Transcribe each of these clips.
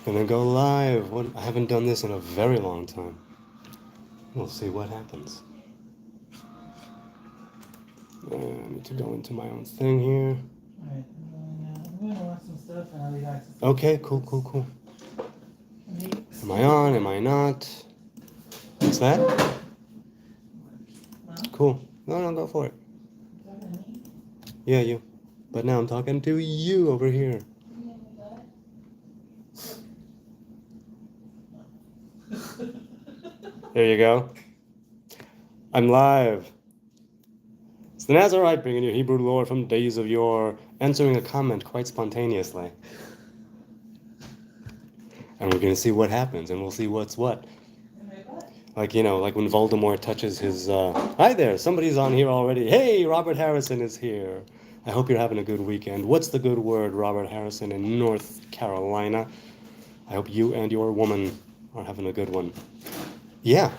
Gonna go live. I haven't done this in a very long time. We'll see what happens. I need to go into my own thing here. Alright, I'm going to watch some stuff and I'll be back. Okay, cool. Am I on? Am I not? What's that? Cool. No, go for it. Yeah, you. But now I'm talking to you over here. There you go. I'm live. It's the Nazarite bringing you Hebrew lore from days of yore, answering a comment quite spontaneously. And we're going to see what happens, and we'll see what's what. Like when Voldemort touches his, hi there, somebody's on here already. Hey, Robert Harrison is here. I hope you're having a good weekend. What's the good word, Robert Harrison in North Carolina? I hope you and your woman are having a good one. Yeah,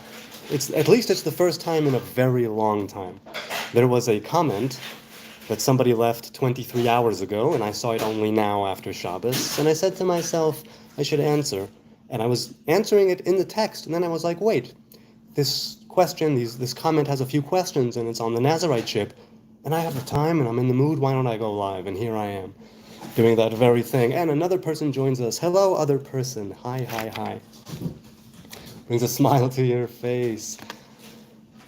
at least it's the first time in a very long time. There was a comment that somebody left 23 hours ago, and I saw it only now after Shabbos, and I said to myself, I should answer. And I was answering it in the text, and then I was like, wait, this question, this comment has a few questions, and it's on the Nazarite ship, and I have the time, and I'm in the mood, why don't I go live? And here I am, doing that very thing. And another person joins us. Hello, other person. Hi. Brings a smile to your face.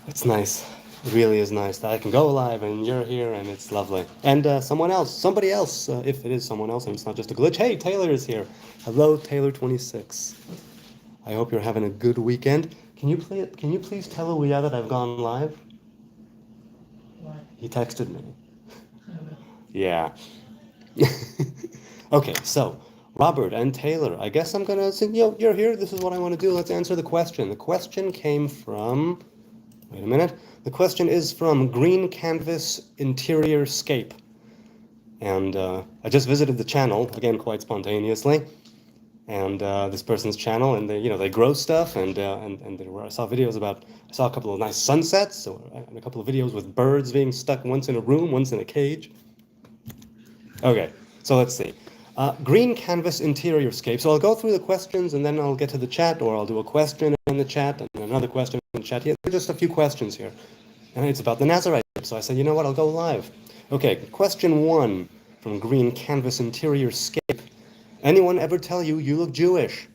It's nice. It really is nice that I can go live, and you're here, and it's lovely. And somebody else, if it is someone else, and it's not just a glitch. Hey, Taylor is here. Hello, Taylor26. I hope you're having a good weekend. Can you please tell Ouya that I've gone live? What? He texted me. Yeah. Okay, so Robert and Taylor, I guess I'm gonna say, you're here. This is what I want to do. Let's answer the question. The question came from. Wait a minute. The question is from Green Canvas Interior Scape. And I just visited the channel, again, quite spontaneously. And this person's channel, and they grow stuff, and I saw a couple of nice sunsets, and a couple of videos with birds being stuck, once in a room, once in a cage. Okay, so let's see. Green Canvas Interior Scape. So I'll go through the questions, and then I'll get to the chat, or I'll do a question in the chat, and another question in the chat. Yeah, just a few questions here. And it's about the Nazarite. So I said, you know what, I'll go live. Okay, question 1 from Green Canvas Interior Scape. Anyone ever tell you look Jewish?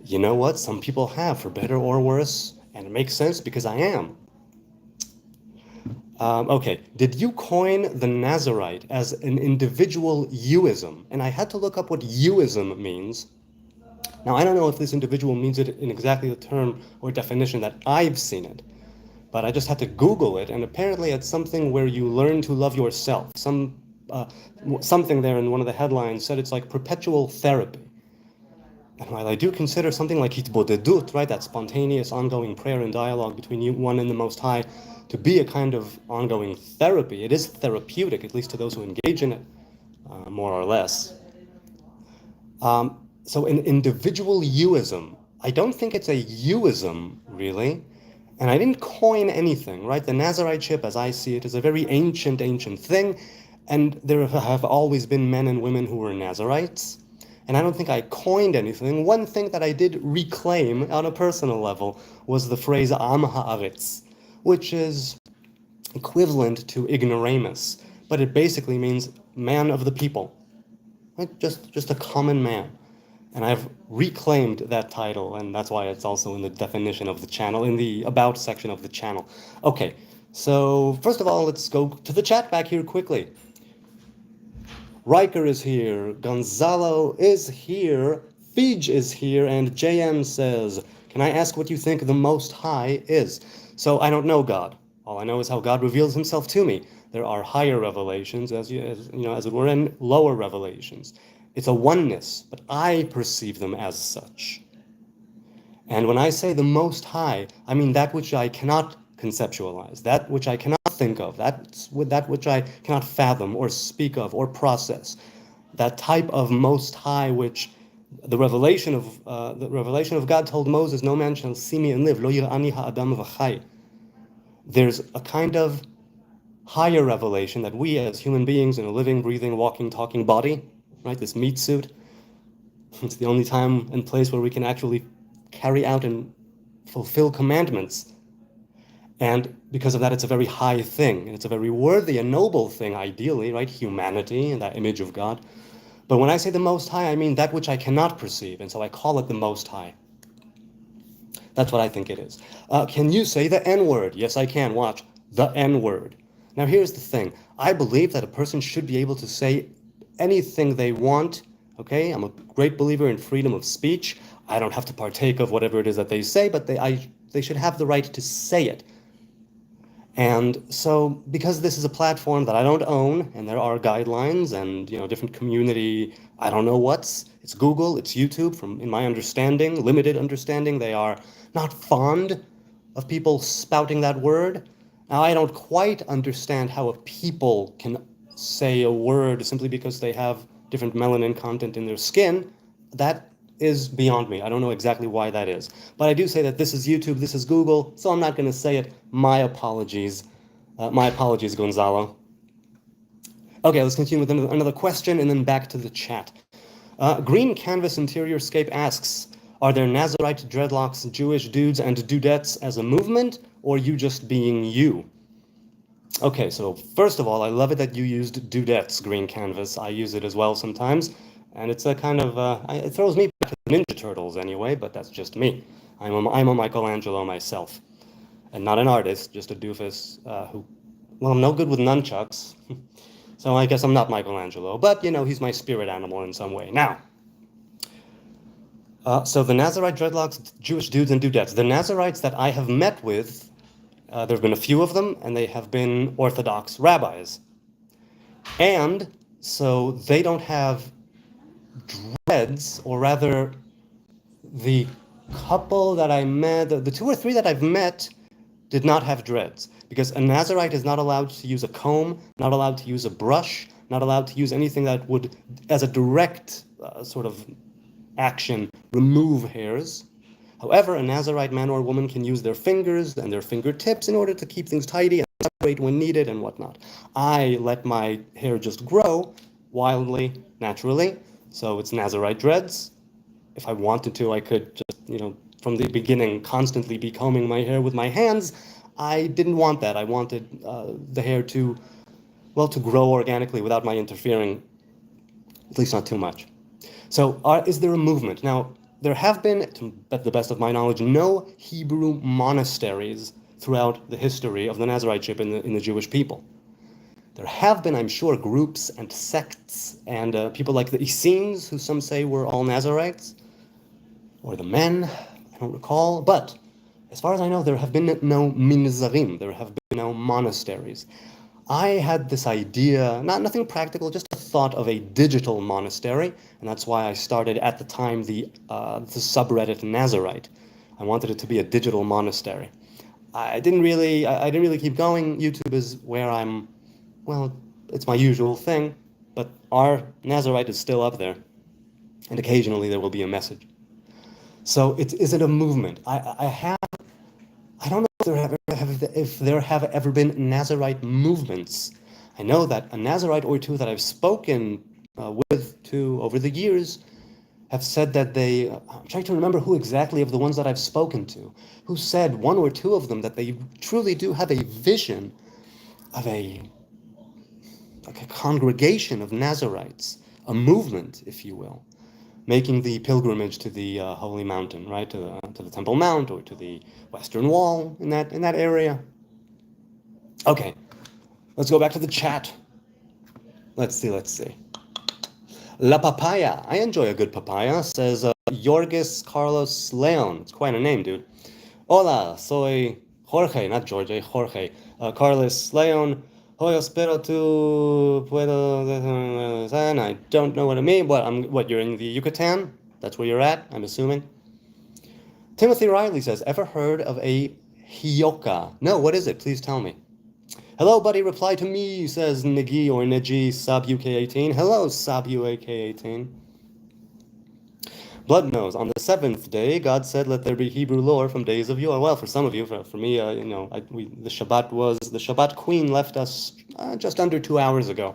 You know what, some people have, for better or worse, and it makes sense because I am. Okay, did you coin the Nazarite as an individual youism? And I had to look up what youism means. Now, I don't know if this individual means it in exactly the term or definition that I've seen it, but I just had to Google it, and apparently it's something where you learn to love yourself. Something there in one of the headlines said it's like perpetual therapy. And while I do consider something like hitbodedut, right, that spontaneous ongoing prayer and dialogue between one and the Most High, to be a kind of ongoing therapy, it is therapeutic, at least to those who engage in it, more or less. So an individual youism, I don't think it's a youism, really. And I didn't coin anything, right? The Nazarite ship, as I see it, is a very ancient thing. And there have always been men and women who were Nazarites. And I don't think I coined anything. One thing that I did reclaim on a personal level was the phrase Am Haaretz, which is equivalent to ignoramus. But it basically means man of the people, right? Just a common man. And I've reclaimed that title, and that's why it's also in the definition of the channel, in the About section of the channel. Okay, so first of all, let's go to the chat back here quickly. Riker is here, Gonzalo is here, Fij is here, and JM says, can I ask what you think the Most High is? So I don't know God. All I know is how God reveals himself to me. There are higher revelations, as it were, and lower revelations. It's a oneness, but I perceive them as such. And when I say the Most High, I mean that which I cannot conceptualize, that which I cannot think of, that which I cannot fathom or speak of or process. That type of Most High which the revelation of God told Moses, no man shall see me and live. Lo yirani ha'adam v'chai. There's a kind of higher revelation that we as human beings in a living, breathing, walking, talking body, right, this meat suit, It's the only time and place where we can actually carry out and fulfill commandments. And because of that, it's a very high thing. And it's a very worthy and noble thing, ideally, right? Humanity and that image of God. But when I say the Most High, I mean that which I cannot perceive. And so I call it the Most High. That's what I think it is. Can you say the N-word? Yes, I can. Watch. The N-word. Now, here's the thing. I believe that a person should be able to say anything they want. Okay? I'm a great believer in freedom of speech. I don't have to partake of whatever it is that they say, but they should have the right to say it. And so, because this is a platform that I don't own, and there are guidelines and different community, I don't know it's Google, it's YouTube. From in my understanding, limited understanding, they are not fond of people spouting that word. Now, I don't quite understand how a people can say a word simply because they have different melanin content in their skin. That is beyond me. I don't know exactly why that is. But I do say that this is YouTube, this is Google, so I'm not going to say it. My apologies. My apologies, Gonzalo. Okay, let's continue with another question and then back to the chat. Green Canvas Interior Scape asks, are there Nazarite dreadlocks, Jewish dudes and dudettes as a movement, or you just being you? Okay, so first of all, I love it that you used dudettes, Green Canvas. I use it as well sometimes. And it's a kind of, it throws me back to the Ninja Turtles anyway, but that's just me. I'm a Michelangelo myself. And not an artist, just a doofus who, well, I'm no good with nunchucks. So I guess I'm not Michelangelo, but, he's my spirit animal in some way. Now, so the Nazarite dreadlocks, Jewish dudes and dudettes. The Nazarites that I have met with, there have been a few of them, and they have been Orthodox rabbis. And so they don't have dreads, or rather, the couple that I met, the 2 or 3 that I've met, did not have dreads, because a Nazarite is not allowed to use a comb, not allowed to use a brush, not allowed to use anything that would, as a direct sort of action, remove hairs. However, a Nazarite man or woman can use their fingers and their fingertips in order to keep things tidy and separate when needed and whatnot. I let my hair just grow wildly, naturally, so it's Nazarite dreads. If I wanted to, I could just, from the beginning, constantly be combing my hair with my hands. I didn't want that. I wanted the hair to grow organically without my interfering, at least not too much. So is there a movement? Now, there have been, to the best of my knowledge, no Hebrew monasteries throughout the history of the Nazarite in the Jewish people. There have been, I'm sure, groups and sects and people like the Essenes, who some say were all Nazarites, or the men, I don't recall. But as far as I know, there have been no minzarim, there have been no monasteries. I had this idea, nothing practical, just a thought of a digital monastery, and that's why I started at the time the subreddit Nazarite. I wanted it to be a digital monastery. I didn't really keep going. YouTube is where it's my usual thing, but our Nazarite is still up there, and occasionally there will be a message. So is it a movement? I don't know if there have ever been Nazarite movements. I know that a Nazarite or two that I've spoken with over the years have said that I'm trying to remember who exactly of the ones that I've spoken to, who said, 1 or 2 of them, that they truly do have a vision of a congregation of Nazarites, a movement, if you will, making the pilgrimage to the Holy Mountain, right, to the Temple Mount or to the Western Wall in that area. Okay, let's go back to the chat. Let's see. La Papaya, I enjoy a good papaya, says Yorgis Carlos Leon. It's quite a name, dude. Hola, soy Jorge, not George, Jorge. Carlos Leon. Hoy espero tú puedo. I don't know what I mean. What, you're in the Yucatan? That's where you're at, I'm assuming. Timothy Riley says, ever heard of a hioka? No, what is it? Please tell me. Hello, buddy, reply to me, says Nagi or Neji Sub UK18. Hello, Sub UK18. Blood Nose, on the 7th day, God said, let there be Hebrew lore from days of yore. Well, for some of you, for me, the Shabbat Queen left us just under 2 hours ago.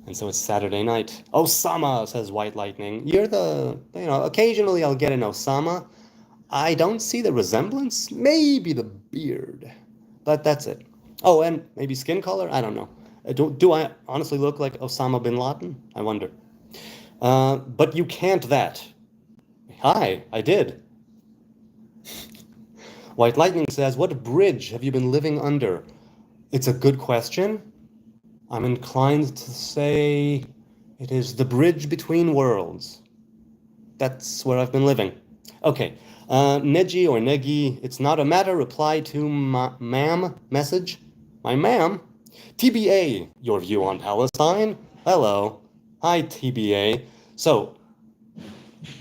And so it's Saturday night. Osama, says White Lightning. You're the, occasionally I'll get an Osama. I don't see the resemblance. Maybe the beard. But that's it. Oh, and maybe skin color? I don't know. Do I honestly look like Osama bin Laden? I wonder. But you can't that. Hi, I did. White Lightning says, what bridge have you been living under? It's a good question. I'm inclined to say it is the bridge between worlds. That's where I've been living. Okay. Neji or Negi, it's not a matter. Reply to ma'am message. My ma'am. TBA, your view on Palestine. Hello. Hi, TBA. So,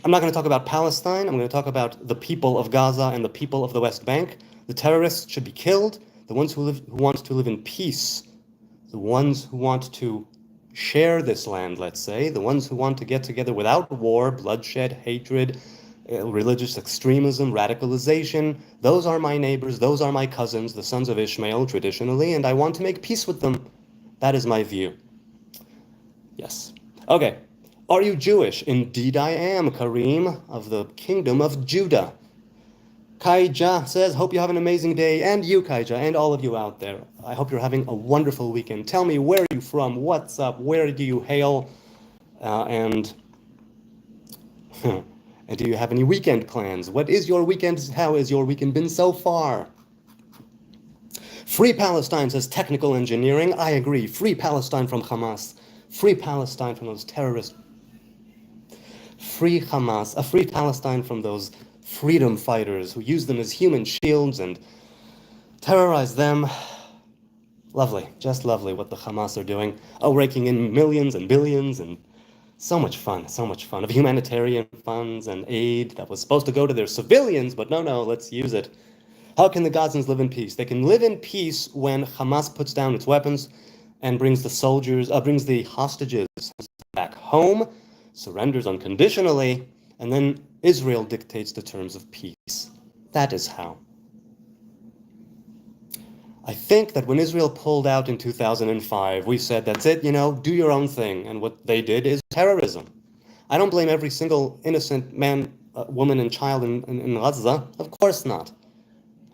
I'm not going to talk about Palestine. I'm going to talk about the people of Gaza and the people of the West Bank. The terrorists should be killed. The ones who want to live in peace. The ones who want to share this land, let's say. The ones who want to get together without war, bloodshed, hatred, religious extremism, radicalization. Those are my neighbors. Those are my cousins, the sons of Ishmael, traditionally, and I want to make peace with them. That is my view. Yes. Okay. Are you Jewish? Indeed I am, Kareem, of the kingdom of Judah. Kaija says, hope you have an amazing day, and you, Kaija, and all of you out there. I hope you're having a wonderful weekend. Tell me, where are you from? What's up? Where do you hail? And do you have any weekend plans? What is your weekend? How has your weekend been so far? Free Palestine, says technical engineering. I agree. Free Palestine from Hamas. Free Palestine from those terrorists. Free Hamas. Free Palestine from those freedom fighters who use them as human shields and terrorize them. Lovely. Just lovely what the Hamas are doing. Oh, raking in millions and billions and so much fun of humanitarian funds and aid that was supposed to go to their civilians, but no, let's use it. How can the Gazans live in peace? They can live in peace when Hamas puts down its weapons and brings the hostages back home, surrenders unconditionally, and then Israel dictates the terms of peace. That is how. I think that when Israel pulled out in 2005, we said, that's it, do your own thing. And what they did is terrorism. I don't blame every single innocent man, woman, and child in Gaza. Of course not.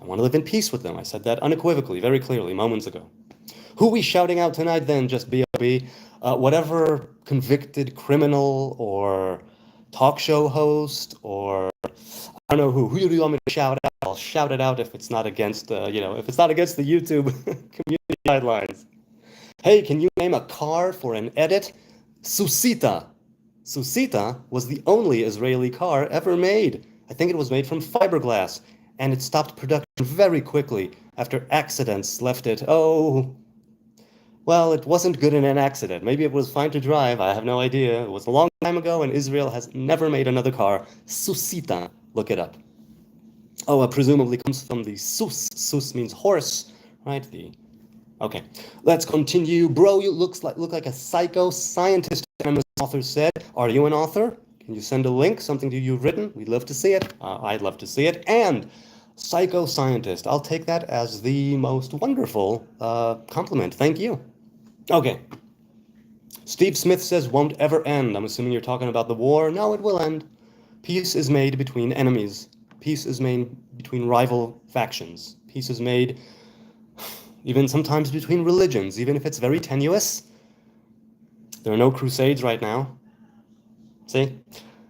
I want to live in peace with them. I said that unequivocally, very clearly, moments ago. Who are we shouting out tonight then? Just B.O.B. Whatever convicted criminal or talk show host or I don't know who do you want me to shout out? I'll shout it out if it's not against, if it's not against the YouTube community guidelines. Hey, can you name a car for an edit? Susita. Susita was the only Israeli car ever made. I think it was made from fiberglass, and it stopped production very quickly after accidents left it. Oh, well, it wasn't good in an accident. Maybe it was fine to drive. I have no idea. It was a long time ago, and Israel has never made another car. Susita. Look it up. Oh, presumably comes from the sus. Sus means horse, right? Okay. Let's continue. Bro, you look like a psycho scientist, anonymous author said. Are you an author? Can you send a link, something you've written? We'd love to see it. I'd love to see it. And psycho scientist. I'll take that as the most wonderful compliment. Thank you. Okay. Steve Smith says won't ever end. I'm assuming you're talking about the war. No, it will end. Peace is made between enemies. Peace is made between rival factions. Peace is made even sometimes between religions, even if it's very tenuous. There are no crusades right now. See?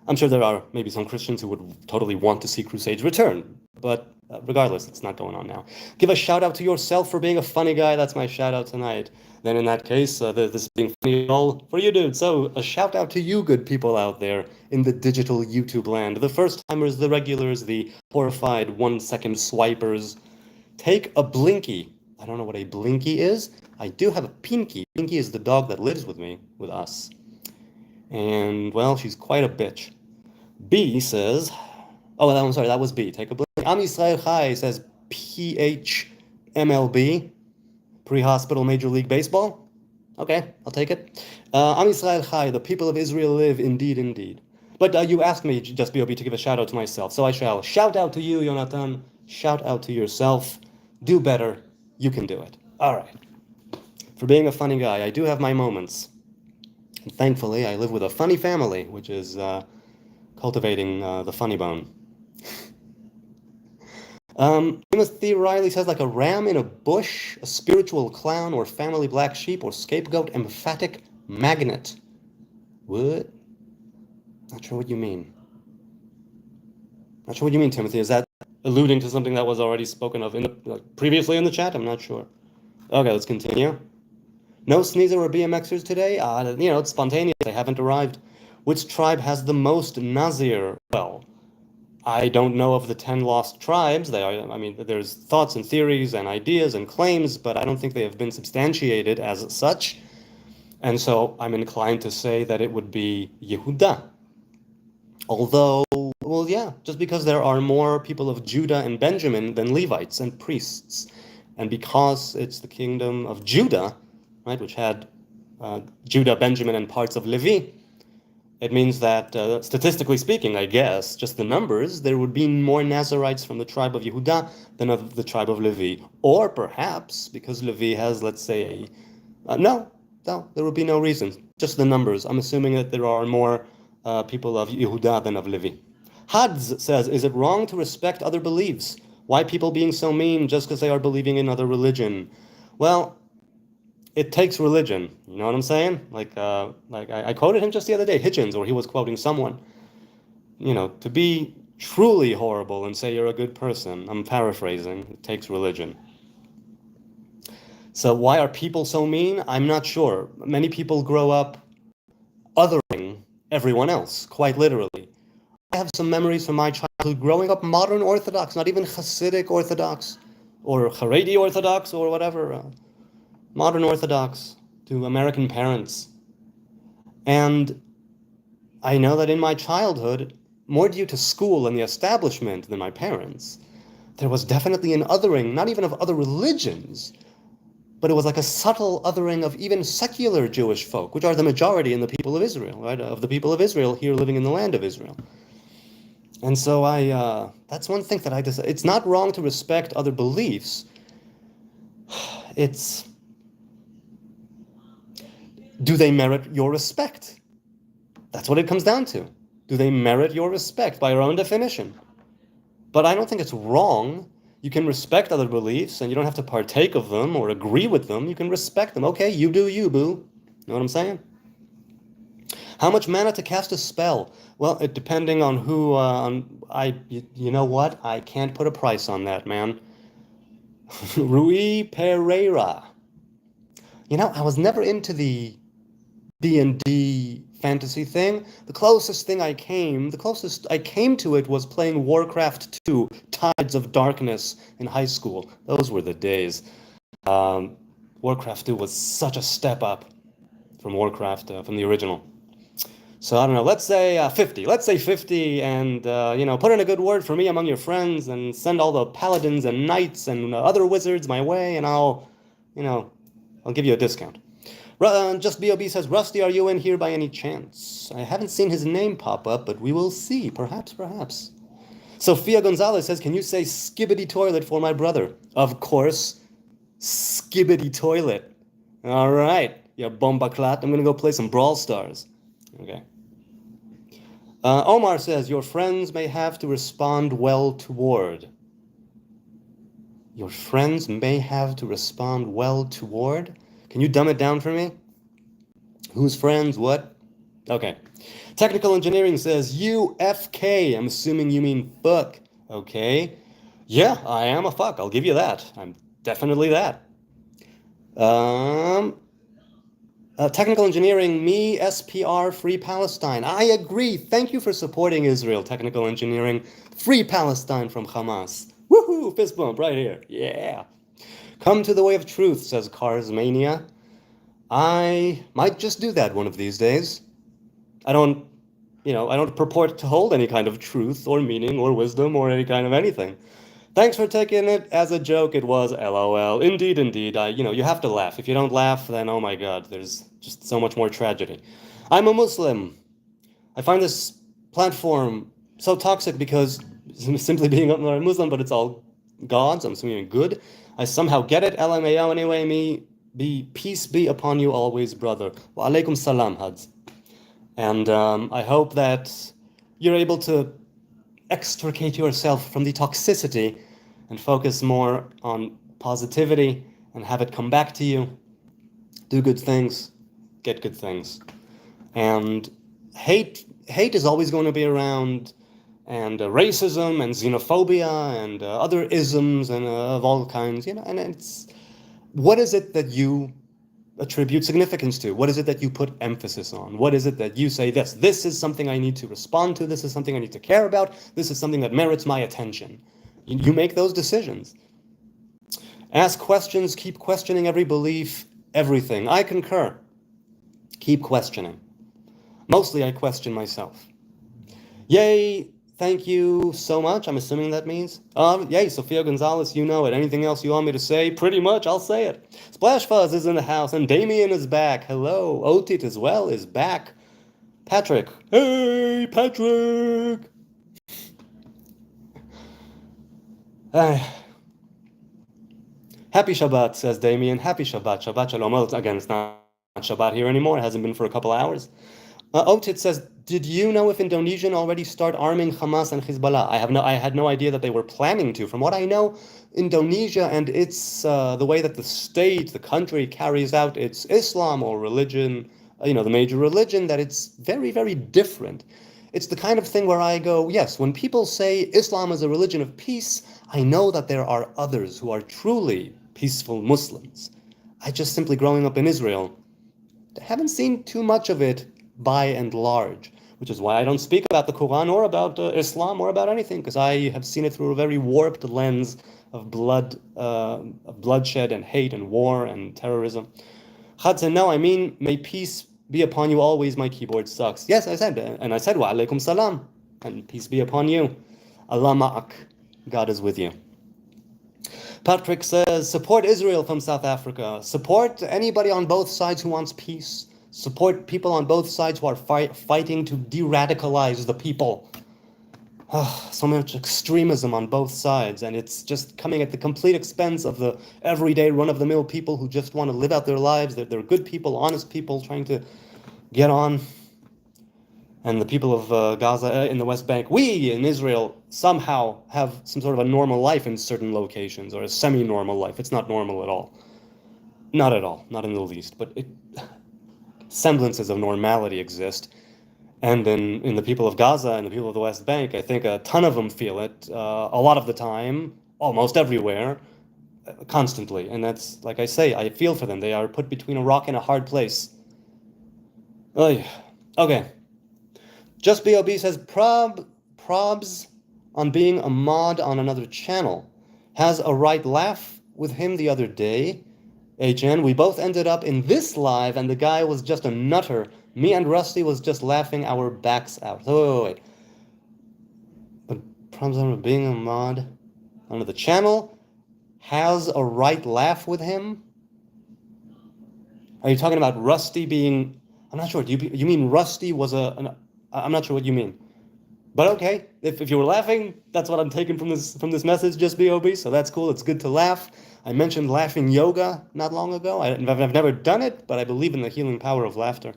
I'm sure there are maybe some Christians who would totally want to see crusades return, but regardless, it's not going on now. Give a shout out to yourself for being a funny guy. That's my shout out tonight. Then in that case, this being funny all for you, dude. So a shout out to you good people out there in the digital YouTube land. The first timers, the regulars, the horrified 1 second swipers. Take a blinky. I don't know what a blinky is. I do have a pinky. Pinky is the dog that lives with me, with us. And, well, she's quite a bitch. B says, I'm sorry, that was B. Take a blinky. Am Yisrael Chai says PHMLB. Pre-hospital Major League Baseball? Okay, I'll take it. Am Yisrael Chai, the people of Israel live, indeed. But you asked me, just B.O.B., to give a shout-out to myself, so I shall. Shout out to you, Yonatan. Shout out to yourself. Do better. You can do it. All right. For being a funny guy, I do have my moments. And thankfully, I live with a funny family, which is cultivating the funny bone. Timothy Riley says, like a ram in a bush, a spiritual clown, or family black sheep, or scapegoat, emphatic magnet. What? Not sure what you mean. Not sure what you mean, Timothy. Is that alluding to something that was already spoken of in the, previously in the chat? I'm not sure. Okay, let's continue. No sneezer or BMXers today? It's spontaneous. They haven't arrived. Which tribe has the most Nazir? Well, I don't know of the 10 lost tribes. There's thoughts and theories and ideas and claims, but I don't think they have been substantiated as such. And so I'm inclined to say that it would be Yehuda. Although, well, yeah, just because there are more people of Judah and Benjamin than Levites and priests, and because it's the kingdom of Judah, right, which had Judah, Benjamin, and parts of Levi, it means that, statistically speaking, I guess, just the numbers, there would be more Nazarites from the tribe of Yehuda than of the tribe of Levi. Or perhaps, because Levi has, let's say, no, there would be no reason. Just the numbers. I'm assuming that there are more people of Yehuda than of Levi. Hadz says, is it wrong to respect other beliefs? Why people being so mean just because they are believing in another religion? Well, it takes religion. You know what I'm saying? Like I quoted him just the other day, Hitchens, or he was quoting someone. To be truly horrible and say you're a good person, I'm paraphrasing, it takes religion. So why are people so mean? I'm not sure. Many people grow up othering everyone else, quite literally. I have some memories from my childhood growing up modern Orthodox, not even Hasidic Orthodox, or Haredi Orthodox, or whatever. Modern Orthodox to American parents. And I know that in my childhood, more due to school and the establishment than my parents, there was definitely an othering, not even of other religions, but it was like a subtle othering of even secular Jewish folk, which are the majority in the people of Israel, right? Of the people of Israel here living in the land of Israel. And so that's one thing that I decided. It's not wrong to respect other beliefs. Do they merit your respect? That's what it comes down to. Do they merit your respect by your own definition? But I don't think it's wrong. You can respect other beliefs, and you don't have to partake of them or agree with them. You can respect them. Okay, you do you, boo. Know what I'm saying? How much mana to cast a spell? Well, it depending on who. You know what? I can't put a price on that, man. Rui Pereira. I was never into the D&D fantasy thing. The closest I came to it was playing Warcraft 2, Tides of Darkness in high school. Those were the days. Warcraft 2 was such a step up from Warcraft, from the original. So I don't know, let's say 50. Let's say 50 and, put in a good word for me among your friends and send all the paladins and knights and other wizards my way and I'll give you a discount. Just B.O.B. says, Rusty, are you in here by any chance? I haven't seen his name pop up, but we will see. Perhaps. Sophia Gonzalez says, can you say skibbity toilet for my brother? Of course. Skibbity toilet. All right, you bombaclat. I'm going to go play some Brawl Stars. Okay. Omar says, your friends may have to respond well toward. Your friends may have to respond well toward? Can you dumb it down for me? Whose friends? What? Okay. Technical Engineering says UFK. I'm assuming you mean fuck. Okay. Yeah, I am a fuck. I'll give you that. I'm definitely that. Technical Engineering, me, SPR, Free Palestine. I agree. Thank you for supporting Israel, Technical Engineering. Free Palestine from Hamas. Woohoo! Fist bump right here. Yeah. Come to the way of truth, says Cars Mania. I might just do that one of these days. I don't purport to hold any kind of truth or meaning or wisdom or any kind of anything. Thanks for taking it as a joke. It was LOL. Indeed. You have to laugh. If you don't laugh, then oh my God, there's just so much more tragedy. I'm a Muslim. I find this platform so toxic because simply being a Muslim, but it's all gods. I'm assuming good. I somehow get it. LMAO anyway. Me Peace be upon you always, brother. Wa alaikum salam, Hads. And I hope that you're able to extricate yourself from the toxicity and focus more on positivity and have it come back to you. Do good things, get good things. And hate is always going to be around, and racism and xenophobia and other isms and of all kinds, and it's, what is it that you attribute significance to? What is it that you put emphasis on? What is it that you say, this is something I need to respond to, this is something I need to care about, this is something that merits my attention? You make those decisions. Ask questions, keep questioning every belief, everything. I concur. Keep questioning. Mostly I question myself. Yay, thank you so much. I'm assuming that means. Yay, Sophia Gonzalez, you know it. Anything else you want me to say? Pretty much, I'll say it. Splash Fuzz is in the house, and Damien is back. Hello. Otit as well is back. Patrick. Hey, Patrick. Happy Shabbat, says Damien. Happy Shabbat. Shabbat Shalom. Well, again, it's not Shabbat here anymore. It hasn't been for a couple hours. Otit says, did you know if Indonesian already start arming Hamas and Hezbollah? I had no idea that they were planning to. From what I know, Indonesia and its the way that the country carries out its Islam or religion, the major religion, that it's very, very different. It's the kind of thing where I go, yes, when people say Islam is a religion of peace, I know that there are others who are truly peaceful Muslims. I just simply, growing up in Israel, haven't seen too much of it by and large, which is why I don't speak about the Quran or about Islam or about anything, because I have seen it through a very warped lens of bloodshed and hate and war and terrorism. Chad said, no, I mean, may peace be upon you always. My keyboard sucks. Yes, I said, and I said, wa alaikum salam, and peace be upon you. Allah ma'ak, God is with you. Patrick says, support Israel from South Africa. Support anybody on both sides who wants peace. Support people on both sides who are fighting to de-radicalize the people. So much extremism on both sides, and it's just coming at the complete expense of the everyday run-of-the-mill people who just want to live out their lives. They're good people, honest people, trying to get on. And the people of Gaza in the West Bank, we in Israel somehow have some sort of a normal life in certain locations, or a semi-normal life. It's not normal at all. Not at all, not in the least, but semblances of normality exist. And in the people of Gaza and the people of the West Bank, I think a ton of them feel it a lot of the time, almost everywhere, constantly. And that's, like I say, I feel for them. They are put between a rock and a hard place. Okay. Just B.O.B. says, Probs on being a mod on another channel. Has a right laugh with him the other day. HN, we both ended up in this live, and the guy was just a nutter. Me and Rusty was just laughing our backs out. Wait. But Probs on being a mod on the channel has a right laugh with him? Are you talking about Rusty being... I'm not sure. Do you mean Rusty was I'm not sure what you mean. But okay, if you were laughing, that's what I'm taking from this message, just B.O.B., so that's cool. It's good to laugh. I mentioned laughing yoga not long ago. I've never done it, but I believe in the healing power of laughter.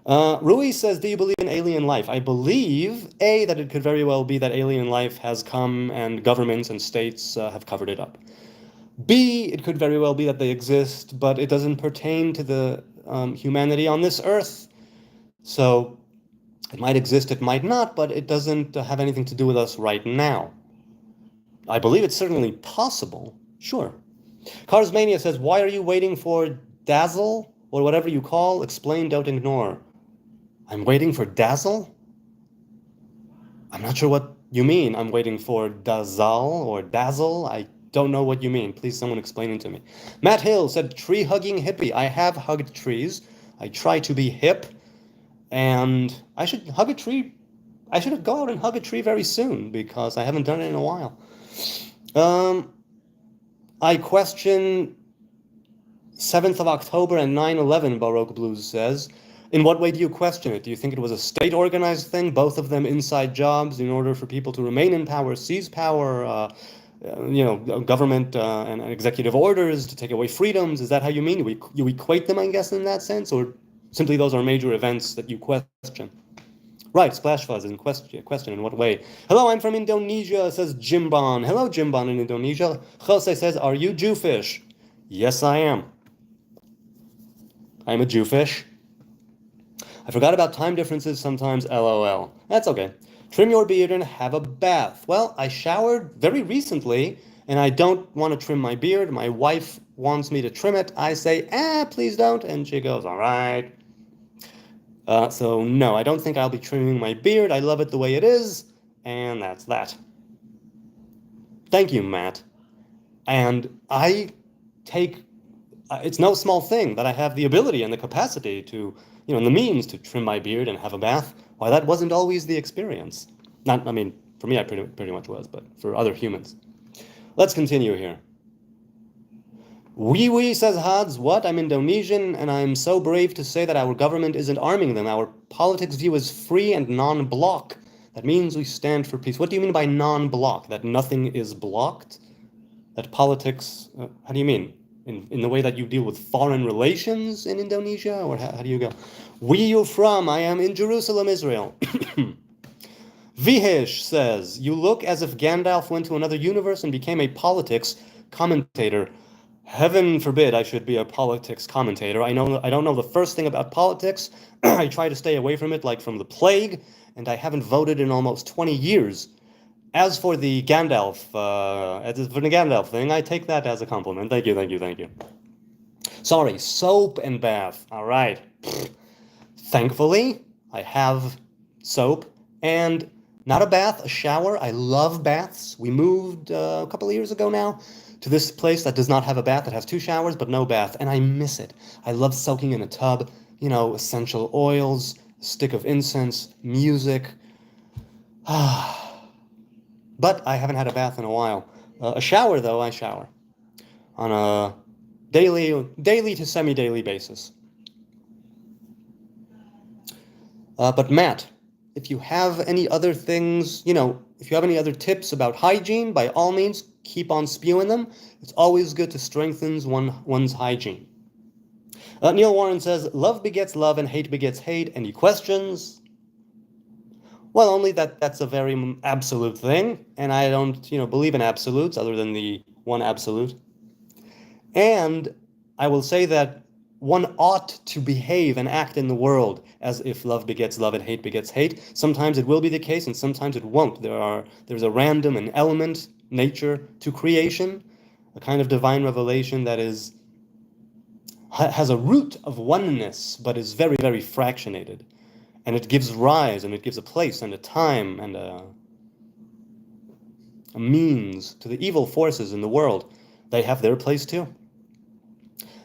Rui says, do you believe in alien life? I believe, A, that it could very well be that alien life has come and governments and states have covered it up. B, it could very well be that they exist, but it doesn't pertain to the humanity on this earth. So it might exist, it might not, but it doesn't have anything to do with us right now. I believe it's certainly possible, sure. Carsmania says, why are you waiting for Dazzle, or whatever you call, explain, don't ignore? I'm waiting for Dazzle? I'm not sure what you mean. I'm waiting for Dazzle or Dazzle. I don't know what you mean. Please, someone explain it to me. Matt Hill said, tree-hugging hippie. I have hugged trees. I try to be hip. And I should hug a tree. I should go out and hug a tree very soon, because I haven't done it in a while. I question 7th of October and 9/11, Baroque Blues says. In what way do you question it? Do you think it was a state-organized thing, both of them inside jobs in order for people to remain in power, seize power, government and executive orders to take away freedoms. Is that how you mean? You equate them, I guess, in that sense, or simply those are major events that you question? Right, Splash Fuzz in question in what way? Hello, I'm from Indonesia, says Jimbon. Hello, Jimbon in Indonesia. Jose says, are you Jewfish? Yes, I am. I'm a Jewfish. I forgot about time differences sometimes, LOL. That's okay. Trim your beard and have a bath. Well, I showered very recently, and I don't want to trim my beard. My wife wants me to trim it. I say, please don't. And she goes, all right. So no, I don't think I'll be trimming my beard. I love it the way it is, and that's that. Thank you, Matt. And I take, it's no small thing that I have the ability and the capacity to, and the means to trim my beard and have a bath. Why, that wasn't always the experience. For me, I pretty much was, but for other humans. Let's continue here. Oui, says Hads. What? I'm Indonesian, and I'm so brave to say that our government isn't arming them. Our politics view is free and non-block. That means we stand for peace. What do you mean by non-block? That nothing is blocked? That politics... how do you mean? In the way that you deal with foreign relations in Indonesia? Or how do you go? Where you from? I am in Jerusalem, Israel. Vihesh says, you look as if Gandalf went to another universe and became a politics commentator. Heaven forbid I should be a politics commentator. I don't know the first thing about politics. I try to stay away from it like from the plague, and I haven't voted in almost 20 years. As for the Gandalf, thing, I take that as a compliment. Thank you. Sorry, soap and bath. All right. Thankfully, I have soap and not a bath, a shower. I love baths. We moved a couple of years ago now to this place that does not have a bath, that has 2 showers but no bath, and I miss it. I love soaking in a tub, essential oils, a stick of incense, music. But I haven't had a bath in a while. A shower, though, I shower on a daily to semi-daily basis. But Matt, if you have any other things, if you have any other tips about hygiene, by all means, keep on spewing them. It's always good to strengthen one's hygiene. Neil Warren says, love begets love and hate begets hate. Any questions? Well, only that's a very absolute thing, and I don't, believe in absolutes other than the one absolute. And I will say that one ought to behave and act in the world as if love begets love and hate begets hate. Sometimes it will be the case, and sometimes it won't. There's a random and element nature to creation, a kind of divine revelation that has a root of oneness, but is very, very fractionated. And it gives rise, and it gives a place, and a time, and a means to the evil forces in the world. They have their place too.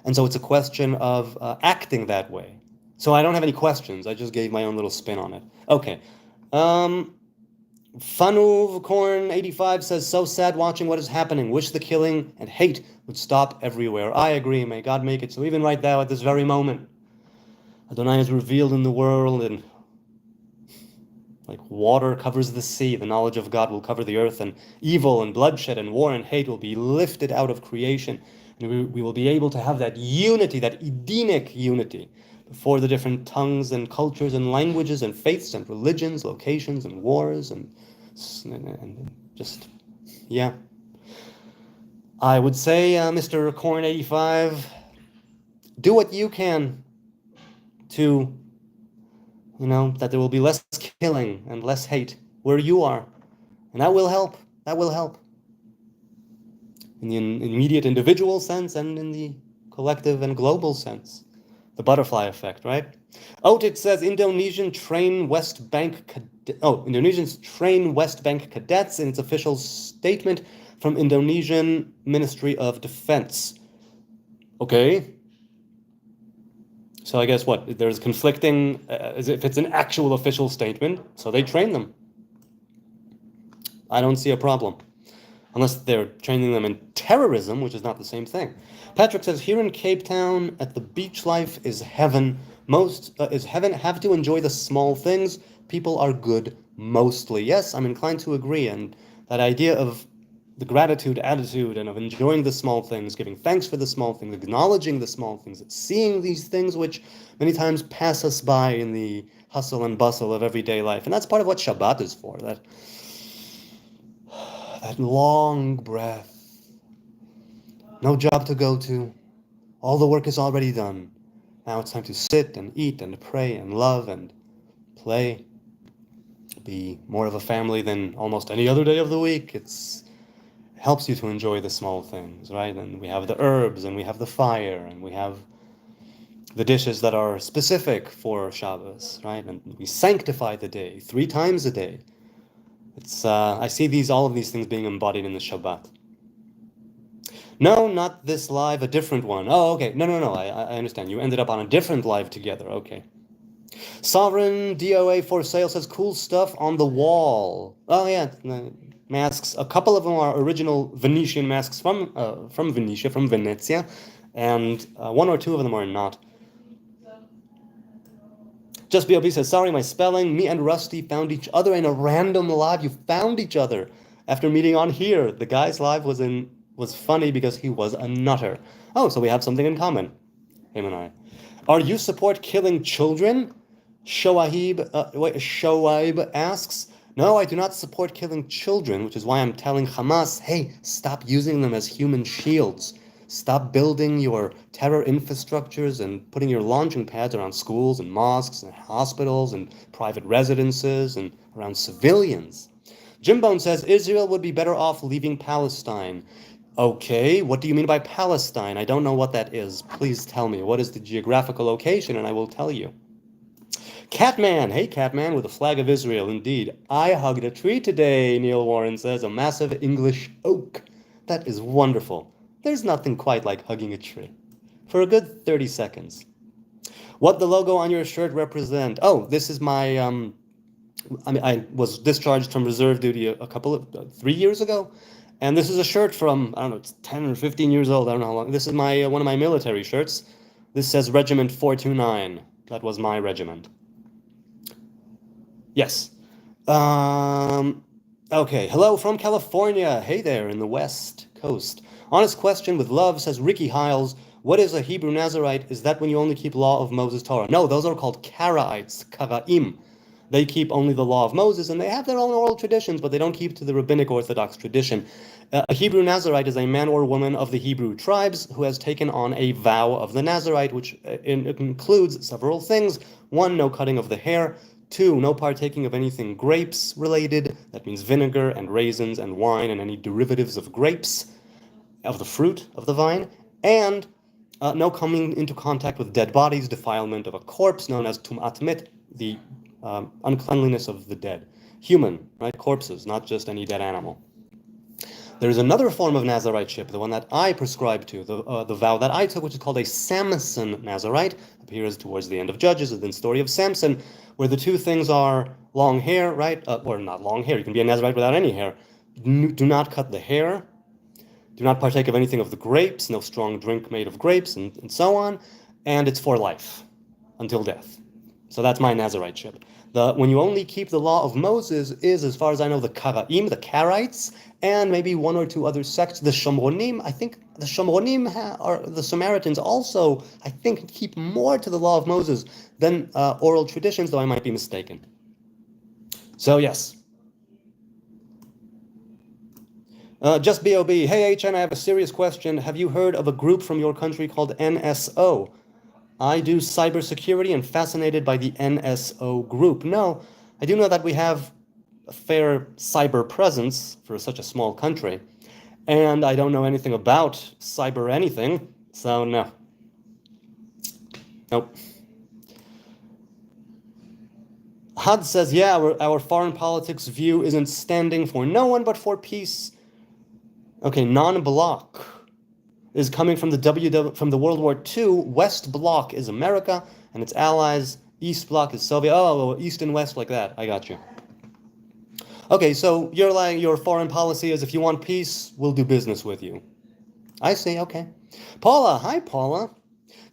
And so it's a question of acting that way. So I don't have any questions. I just gave my own little spin on it. Okay. Fanuv-Corn85 says, so sad watching what is happening. Wish the killing and hate would stop everywhere. I agree. May God make it so even right now at this very moment, Adonai is revealed in the world, and like water covers the sea, the knowledge of God will cover the earth, and evil and bloodshed and war and hate will be lifted out of creation. And we will be able to have that unity, that Edenic unity, before the different tongues and cultures and languages and faiths and religions, locations and wars and just, yeah. I would say, Mr. Corn85, do what you can to, that there will be less killing and less hate where you are. And that will help. That will help. In the immediate individual sense and in the collective and global sense. The butterfly effect, right? Otit says Indonesians train West Bank cadets in its official statement from Indonesian Ministry of Defense. Okay. So I guess what? There's conflicting, as if it's an actual official statement, so they train them. I don't see a problem. Unless they're training them in terrorism, which is not the same thing. Patrick says, here in Cape Town, at the beach, life is heaven. Is heaven. Have to enjoy the small things. People are good mostly. Yes, I'm inclined to agree. And that idea of the gratitude attitude and of enjoying the small things, giving thanks for the small things, acknowledging the small things, seeing these things which many times pass us by in the hustle and bustle of everyday life. And that's part of what Shabbat is for, that long breath. No job to go to. All the work is already done. Now it's time to sit and eat and pray and love and play. Be more of a family than almost any other day of the week. It helps you to enjoy the small things, right? And we have the herbs and we have the fire and we have the dishes that are specific for Shabbos, right? And we sanctify the day 3 times a day. I see all of these things being embodied in the Shabbat. No, not this live, a different one. Oh, okay. No. I understand. You ended up on a different live together. Okay. Sovereign DOA for sale says cool stuff on the wall. Oh yeah, masks. A couple of them are original Venetian masks from Venetia, from Venezia, and 1 or 2 of them are not. Just B.O.B. says, sorry, my spelling. Me and Rusty found each other in a random live. You found each other after meeting on here. The guy's live was funny because he was a nutter. Oh, so we have something in common, him and I. Are you support killing children? Shoaib asks. No, I do not support killing children, which is why I'm telling Hamas, hey, stop using them as human shields. Stop building your terror infrastructures and putting your launching pads around schools and mosques and hospitals and private residences and around civilians. Jimbone says Israel would be better off leaving Palestine. Okay, what do you mean by Palestine? I don't know what that is. Please tell me. What is the geographical location? And I will tell you. Catman, hey Catman, with a flag of Israel, indeed. I hugged a tree today, Neil Warren says, a massive English oak. That is wonderful. There's nothing quite like hugging a tree. For a good 30 seconds. What the logo on your shirt represent? Oh, this is my, I was discharged from reserve duty a couple of, 3 years ago. And this is a shirt from, I don't know, it's 10 or 15 years old, I don't know how long. This is my one of my military shirts. This says Regiment 429. That was my regiment. Yes. Okay, hello from California. Hey there in the West Coast. Honest question with love, says Ricky Hiles. What is a Hebrew Nazarite? Is that when you only keep law of Moses Torah? No, those are called Karaites, Karaim. They keep only the law of Moses, and they have their own oral traditions, but they don't keep to the rabbinic Orthodox tradition. A Hebrew Nazarite is a man or woman of the Hebrew tribes who has taken on a vow of the Nazarite, which includes several things. 1, no cutting of the hair. 2, no partaking of anything grapes related. That means vinegar and raisins and wine and any derivatives of grapes, of the fruit of the vine. And no coming into contact with dead bodies, defilement of a corpse known as tum'at mit, the uncleanliness of the dead. Human, right? Corpses, not just any dead animal. There's another form of Nazariteship, the one that I prescribe to, the vow that I took, which is called a Samson Nazarite, appears towards the end of Judges, and then story of Samson, where the 2 things are long hair, right? Or not long hair, you can be a Nazarite without any hair. Do not cut the hair. Do not partake of anything of the grapes, no strong drink made of grapes, and so on. And it's for life, until death. So that's my Nazariteship. When you only keep the law of Moses is, as far as I know, the Karaim, the Karaites, and maybe 1 or 2 other sects. The Shomronim, I think the Shomronim or the Samaritans also, I think, keep more to the law of Moses than oral traditions, though I might be mistaken. So yes. Just B.O.B. Hey HN, I have a serious question. Have you heard of a group from your country called NSO? I do cybersecurity and fascinated by the NSO group. No, I do know that we have a fair cyber presence for such a small country, and I don't know anything about cyber anything, so no. Nope. Had says, yeah, our foreign politics view isn't standing for no one but for peace. Okay, non-block is coming from the World War II. West Bloc is America, and its allies. East Bloc is Soviet. Oh, East and West like that. I got you. Okay, so your foreign policy is if you want peace, we'll do business with you. I see, okay. Paula, hi Paula.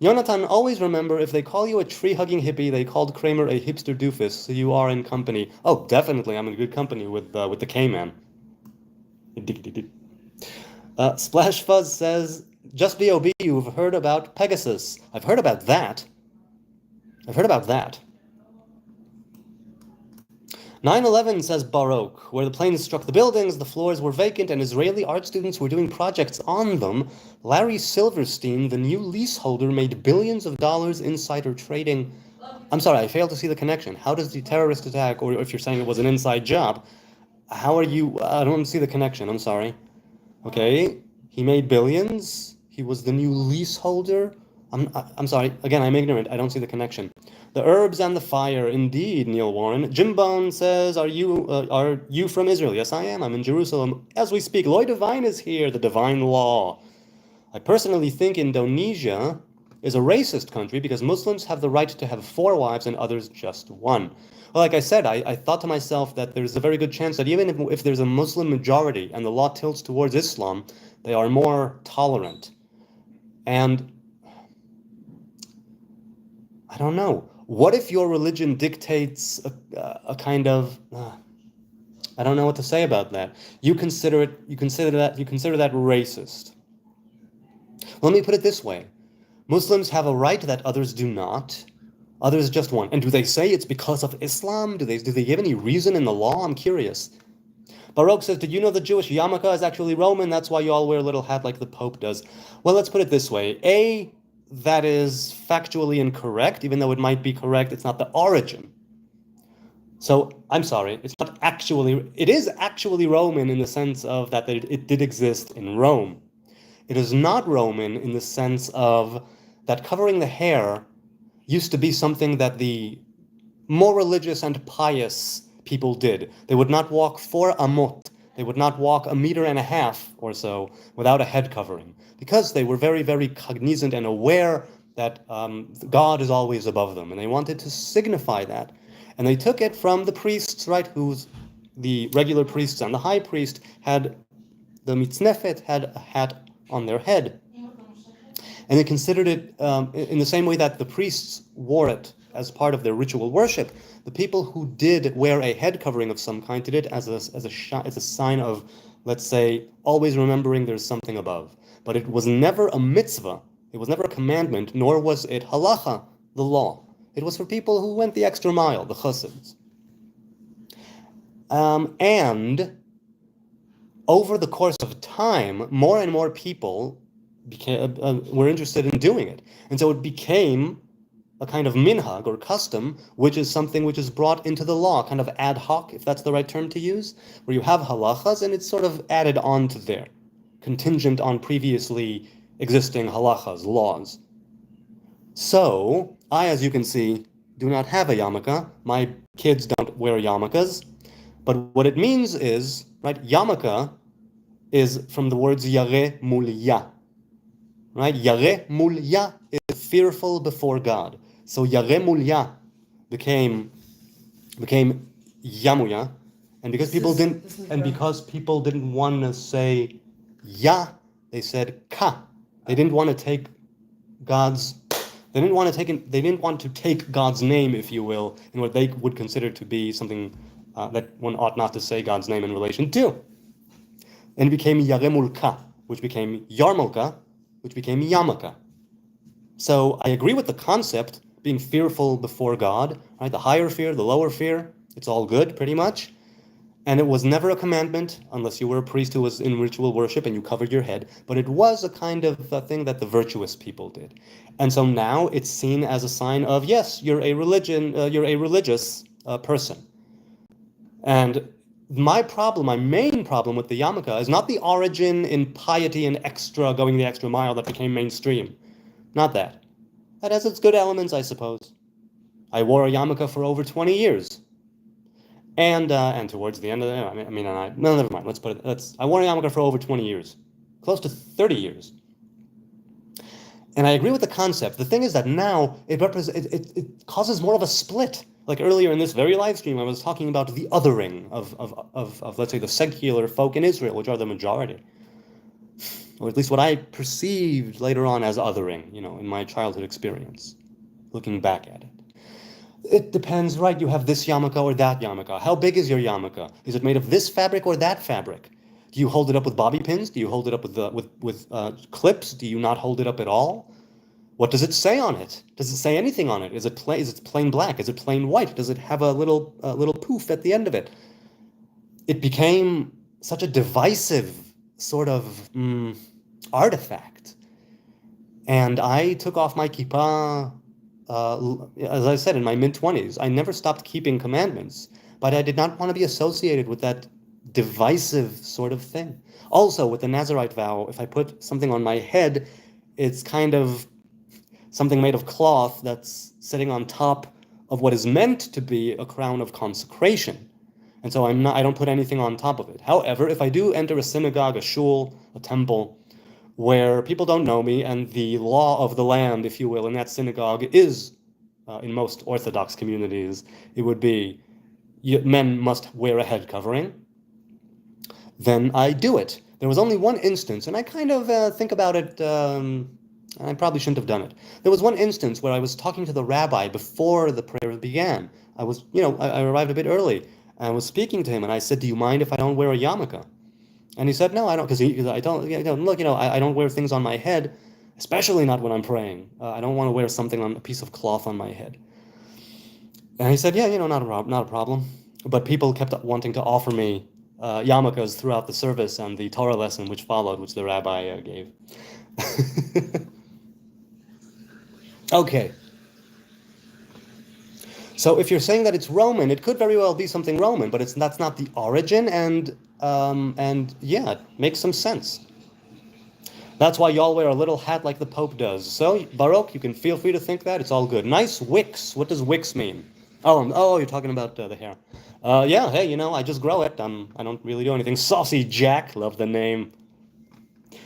Jonathan, always remember, if they call you a tree-hugging hippie, they called Kramer a hipster doofus, so you are in company. Oh, definitely, I'm in good company with the K-Man. Splash Fuzz says, just B.O.B., you've heard about Pegasus. I've heard about that. 9/11 says Baroque, where the planes struck the buildings, the floors were vacant, and Israeli art students were doing projects on them. Larry Silverstein, the new leaseholder, made billions of dollars insider trading. I'm sorry, I failed to see the connection. How does the terrorist attack, or if you're saying it was an inside job, how are you? I don't see the connection. I'm sorry. Okay, he made billions. He was the new leaseholder. I'm sorry. Again, I'm ignorant. I don't see the connection. The herbs and the fire, indeed, Neil Warren. Jim Bone says, are you from Israel? Yes, I am. I'm in Jerusalem. As we speak, Loy Divine is here, the divine law. I personally think Indonesia is a racist country because Muslims have the right to have 4 wives and others just 1. Well, like I said, I thought to myself that there's a very good chance that even if there's a Muslim majority and the law tilts towards Islam, they are more tolerant. And I don't know. What if your religion dictates a kind of I don't know what to say about that. You consider that racist. Let me put it this way. Muslims have a right that others do not. Others just want. And do they say it's because of Islam? Do they give any reason in the law? I'm curious. Baroque says, did you know the Jewish Yamaka is actually Roman? That's why you all wear a little hat like the Pope does. Well, let's put it this way. A, that is factually incorrect, even though it might be correct. It's not the origin. So, I'm sorry, it is actually Roman in the sense of that it did exist in Rome. It is not Roman in the sense of that covering the hair used to be something that the more religious and pious people did. They would not walk 4 amot. They would not walk 1.5 meters or so without a head covering, because they were very, very cognizant and aware that God is always above them, and they wanted to signify that. And they took it from the priests, right, the regular priests and the high priest the mitznefet had a hat on their head. And they considered it in the same way that the priests wore it as part of their ritual worship. The people who did wear a head covering of some kind did it as a sign of, let's say, always remembering there's something above. But it was never a mitzvah. It was never a commandment, nor was it halacha, the law. It was for people who went the extra mile, the chassids. And over the course of time, more and more people were interested in doing it. And so it became a kind of minhag or custom, which is something which is brought into the law, kind of ad hoc, if that's the right term to use, where you have halachas and it's sort of added on to there, contingent on previously existing halachas, laws. So, I, as you can see, do not have a yarmulke. My kids don't wear yarmulkes. But what it means is, right, yarmulke is from the words yareh mul ya. Right? Yareh mul ya is fearful before God. So yareh mul ya became yamuya, and because people didn't want to say ya, they said ka. They didn't want to take God's name, if you will, in what they would consider to be something that one ought not to say God's name in relation to. And it became yaremulka, which became yarmulka, which became yamaka. So I agree with the concept, being fearful before God, right? The higher fear, the lower fear, it's all good, pretty much. And it was never a commandment, unless you were a priest who was in ritual worship and you covered your head. But it was a kind of a thing that the virtuous people did. And so now it's seen as a sign of, yes, you're a religious person. And my main problem with the yarmulke is not the origin in piety and going the extra mile that became mainstream. Not that. That has its good elements, I suppose. I wore a yarmulke for over 20 years. And towards the end of the, never mind. I wore a yarmulke for over 20 years, close to 30 years. And I agree with the concept. The thing is that now it causes more of a split. Like earlier in this very live stream, I was talking about the othering of let's say the secular folk in Israel, which are the majority, or at least what I perceived later on as othering, in my childhood experience, looking back at it. It depends, right? You have this yarmulke or that yarmulke. How big is your yarmulke? Is it made of this fabric or that fabric? Do you hold it up with bobby pins? Do you hold it up with clips? Do you not hold it up at all? What does it say on it? Does it say anything on it? Is it plain? Is it plain black? Is it plain white? Does it have a little poof at the end of it? It became such a divisive sort of artifact. And I took off my kippah, as I said, in my mid-20s. I never stopped keeping commandments, but I did not want to be associated with that divisive sort of thing. Also, with the Nazarite vow, if I put something on my head, it's kind of something made of cloth that's sitting on top of what is meant to be a crown of consecration. And so I don't put anything on top of it. However, if I do enter a synagogue, a shul, a temple, where people don't know me, and the law of the land, if you will, in that synagogue is, in most Orthodox communities, it would be men must wear a head covering, then I do it. There was only one instance, and I kind of think about it, I probably shouldn't have done it. There was one instance where I was talking to the rabbi before the prayer began. I arrived a bit early. I was speaking to him, and I said, "Do you mind if I don't wear a yarmulke?" And he said, "No, I don't, because I don't. Look, I don't wear things on my head, especially not when I'm praying. I don't want to wear something on a piece of cloth on my head." And he said, "Yeah, not a problem." But people kept wanting to offer me yarmulkes throughout the service and the Torah lesson which followed, which the rabbi gave. Okay. So if you're saying that it's Roman, it could very well be something Roman, but that's not the origin, and yeah, it makes some sense. That's why y'all wear a little hat like the Pope does. So, Baruch, you can feel free to think that. It's all good. Nice wicks. What does wicks mean? Oh, you're talking about the hair. Yeah, hey, I just grow it. I don't really do anything. Saucy Jack, love the name.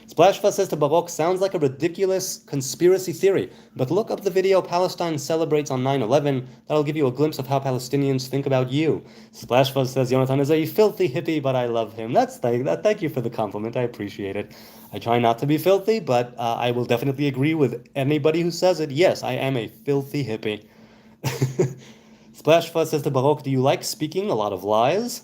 Splashfa says to Baruch, sounds like a ridiculous conspiracy theory, but look up the video Palestine celebrates on 9/11. That'll give you a glimpse of how Palestinians think about you. Splashfa says Jonathan is a filthy hippie, but I love him. Thank you for the compliment. I appreciate it. I try not to be filthy, but I will definitely agree with anybody who says it. Yes, I am a filthy hippie. Splashfa says to Baruch, do you like speaking a lot of lies?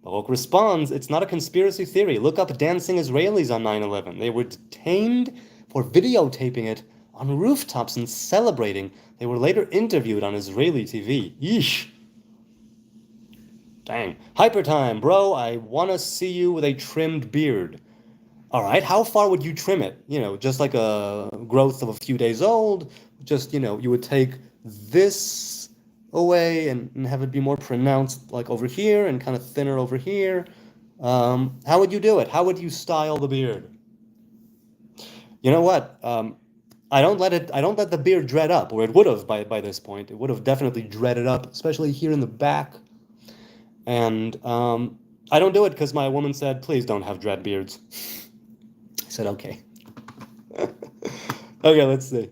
Baruch responds, it's not a conspiracy theory. Look up dancing Israelis on 9/11. They were detained for videotaping it on rooftops and celebrating. They were later interviewed on Israeli TV. Yeesh. Dang. Hyper time, bro. I want to see you with a trimmed beard. All right, how far would you trim it? Just like a growth of a few days old. Just, you would take this away and have it be more pronounced like over here and kind of thinner over here. How would you do it? How would you style the beard? You know what? I don't let the beard dread up, or it would have by this point. It would have definitely dreaded up, especially here in the back. And I don't do it because my woman said, please don't have dread beards. I said, okay. Okay, let's see.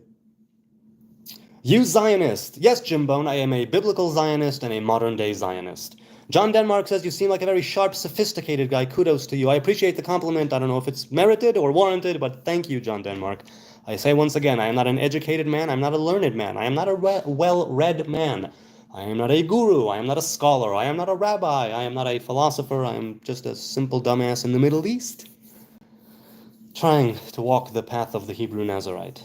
You Zionist. Yes, Jimbone, I am a biblical Zionist and a modern-day Zionist. John Denmark says you seem like a very sharp, sophisticated guy. Kudos to you. I appreciate the compliment. I don't know if it's merited or warranted, but thank you, John Denmark. I say once again, I am not an educated man. I'm not a learned man. I am not a well-read man. I am not a guru. I am not a scholar. I am not a rabbi. I am not a philosopher. I am just a simple dumbass in the Middle East, trying to walk the path of the Hebrew Nazarite.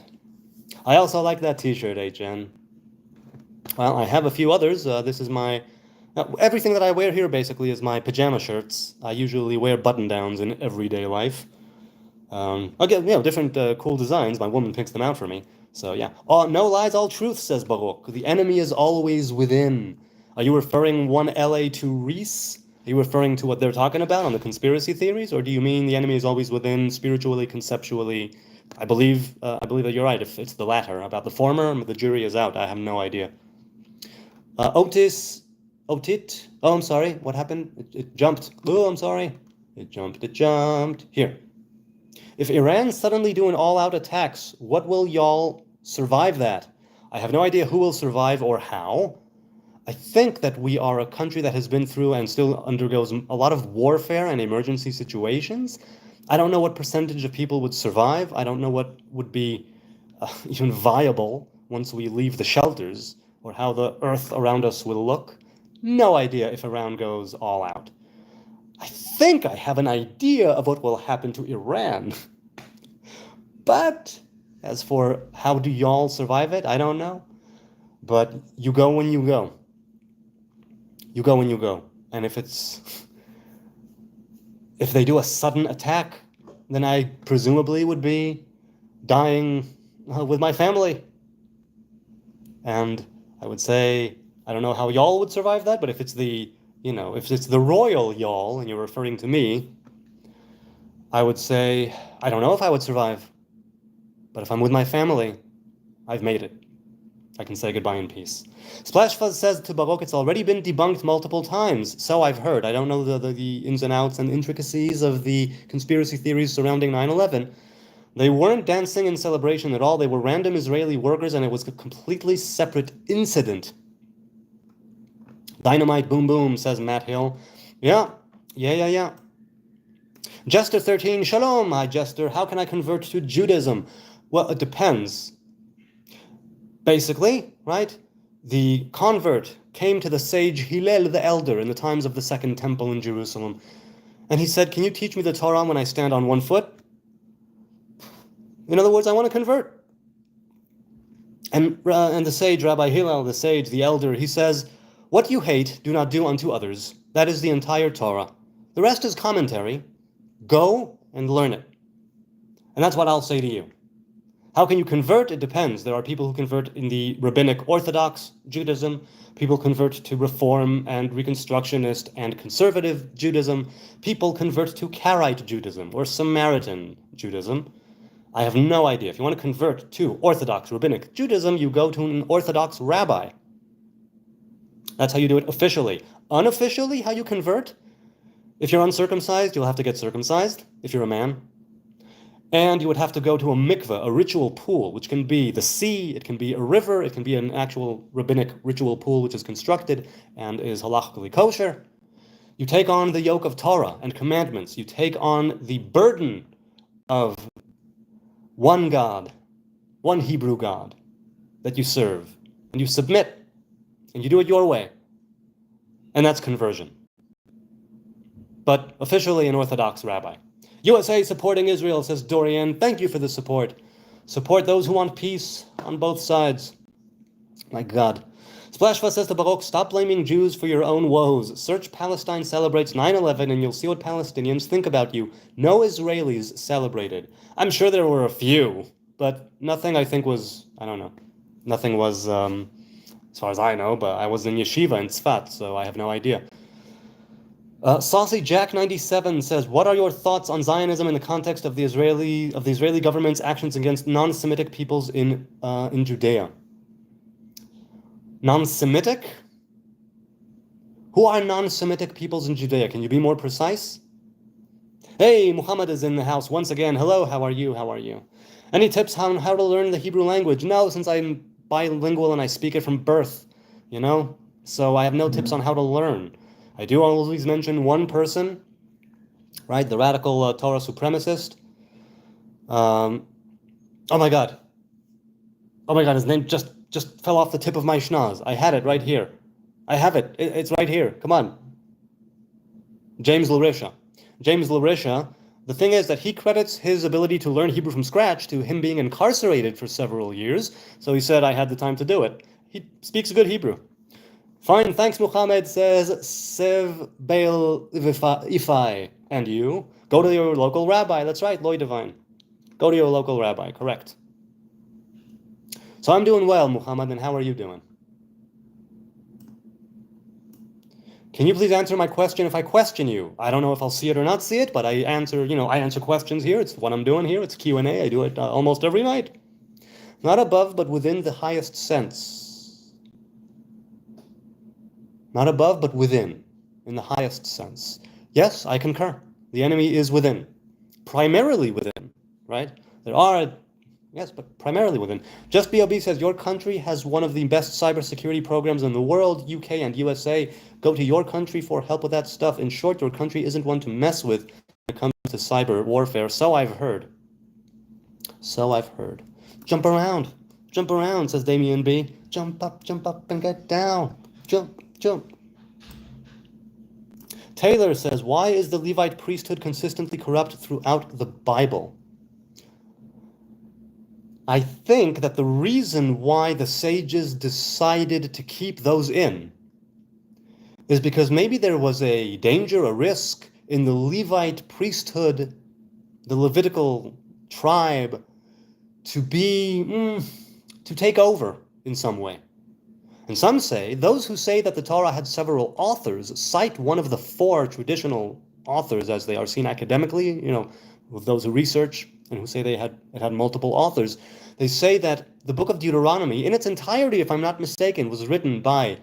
I also like that t-shirt, HN. Well, I have a few others. This is my... everything that I wear here, basically, is my pajama shirts. I usually wear button-downs in everyday life. Again, different cool designs. My woman picks them out for me. So, yeah. Oh, no lies, all truth, says Baruch. The enemy is always within. Are you referring one LA to Reese? Are you referring to what they're talking about on the conspiracy theories? Or do you mean the enemy is always within, spiritually, conceptually? I believe that you're right. If it's the latter, about the former, the jury is out. I have no idea. Otit. Oh, I'm sorry. What happened? It jumped. Oh, I'm sorry. It jumped. Here. If Iran's suddenly doing all-out attacks, what will y'all survive that? I have no idea who will survive or how. I think that we are a country that has been through and still undergoes a lot of warfare and emergency situations. I don't know what percentage of people would survive. I don't know what would be even viable once we leave the shelters, or how the earth around us will look. No idea if Iran goes all out. I think I have an idea of what will happen to Iran. But as for how do y'all survive it, I don't know. But you go when you go. You go when you go. And if they do a sudden attack, then I presumably would be dying with my family. And I would say, I don't know how y'all would survive that, but if it's the royal y'all, and you're referring to me, I would say, I don't know if I would survive. But if I'm with my family, I've made it. I can say goodbye in peace. Splash Fuzz says to Baruch, it's already been debunked multiple times. So I've heard. I don't know the ins and outs and intricacies of the conspiracy theories surrounding 9/11. They weren't dancing in celebration at all. They were random Israeli workers, and it was a completely separate incident. Dynamite boom boom, says Matt Hill. Yeah. Jester13, shalom. Hi, Jester. How can I convert to Judaism? Well, it depends. Basically, right? The convert came to the sage Hillel the elder in the times of the Second Temple in Jerusalem. And he said, can you teach me the Torah when I stand on one foot? In other words, I want to convert. And the sage, Rabbi Hillel, the sage, the elder, he says, what you hate, do not do unto others. That is the entire Torah. The rest is commentary. Go and learn it. And that's what I'll say to you. How can you convert? It depends. There are people who convert in the rabbinic Orthodox Judaism. People convert to Reform and Reconstructionist and Conservative Judaism. People convert to Karaite Judaism or Samaritan Judaism. I have no idea. If you want to convert to Orthodox Rabbinic Judaism, you go to an Orthodox rabbi. That's how you do it officially. Unofficially, how you convert? If you're uncircumcised, you'll have to get circumcised, if you're a man. And you would have to go to a mikveh, a ritual pool, which can be the sea, it can be a river, it can be an actual rabbinic ritual pool which is constructed and is halachically kosher. You take on the yoke of Torah and commandments. You take on the burden of one God, one Hebrew God that you serve. And you submit, and you do it your way. And that's conversion. But officially an Orthodox rabbi. USA supporting Israel, says Dorian. Thank you for the support. Support those who want peace on both sides. My God. Splashva says to Baruch, stop blaming Jews for your own woes. Search Palestine celebrates 9/11 and you'll see what Palestinians think about you. No Israelis celebrated. I'm sure there were a few, but nothing I think was, I don't know. Nothing was, as far as I know, but I was in yeshiva in Tzfat, so I have no idea. Saucy Jack 97 says, what are your thoughts on Zionism in the context of the Israeli government's actions against non-Semitic peoples in Judea? Non-Semitic? Who are non-Semitic peoples in Judea? Can you be more precise? Hey, Muhammad is in the house once again. Hello, how are you? How are you? Any tips on how to learn the Hebrew language? No, since I'm bilingual and I speak it from birth, so I have no tips on how to learn. I do always mention one person, right? The radical Torah supremacist. Oh my God, his name just fell off the tip of my schnoz. I had it right here. I have it. It's right here. Come on. James Larisha. James Larisha, the thing is that he credits his ability to learn Hebrew from scratch to him being incarcerated for several years. So he said, I had the time to do it. He speaks good Hebrew. Fine, thanks, Muhammad, says Sev Bail Ifai. And you? Go to your local rabbi. That's right, Loy Divine. Go to your local rabbi, correct. So I'm doing well, Muhammad, and how are you doing? Can you please answer my question if I question you? I don't know if I'll see it or not see it, but I answer questions here. It's what I'm doing here. It's Q&A. I do it almost every night. Not above, but within the highest sense. Not above, but within, in the highest sense. Yes, I concur. The enemy is within. Primarily within, right? There are, yes, but primarily within. Just B.O.B. says, your country has one of the best cybersecurity programs in the world, UK and USA. Go to your country for help with that stuff. In short, your country isn't one to mess with when it comes to cyber warfare. So I've heard. Jump around, says Damien B. Jump up and get down. Jump. Taylor says, why is the Levite priesthood consistently corrupt throughout the Bible? I think that the reason why the sages decided to keep those in is because maybe there was a danger, a risk in the Levite priesthood, the Levitical tribe, to take over in some way. And some say, those who say that the Torah had several authors cite one of the four traditional authors as they are seen academically, with those who research and who say it had multiple authors. They say that the book of Deuteronomy, in its entirety, if I'm not mistaken, was written by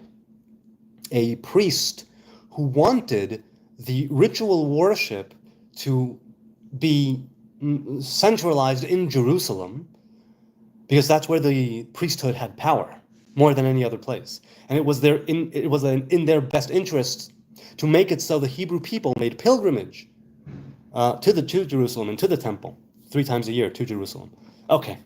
a priest who wanted the ritual worship to be centralized in Jerusalem, because that's where the priesthood had power more than any other place, and it was in their best interest to make it so the Hebrew people made pilgrimage to Jerusalem and to the temple 3 times a year to Jerusalem. Okay.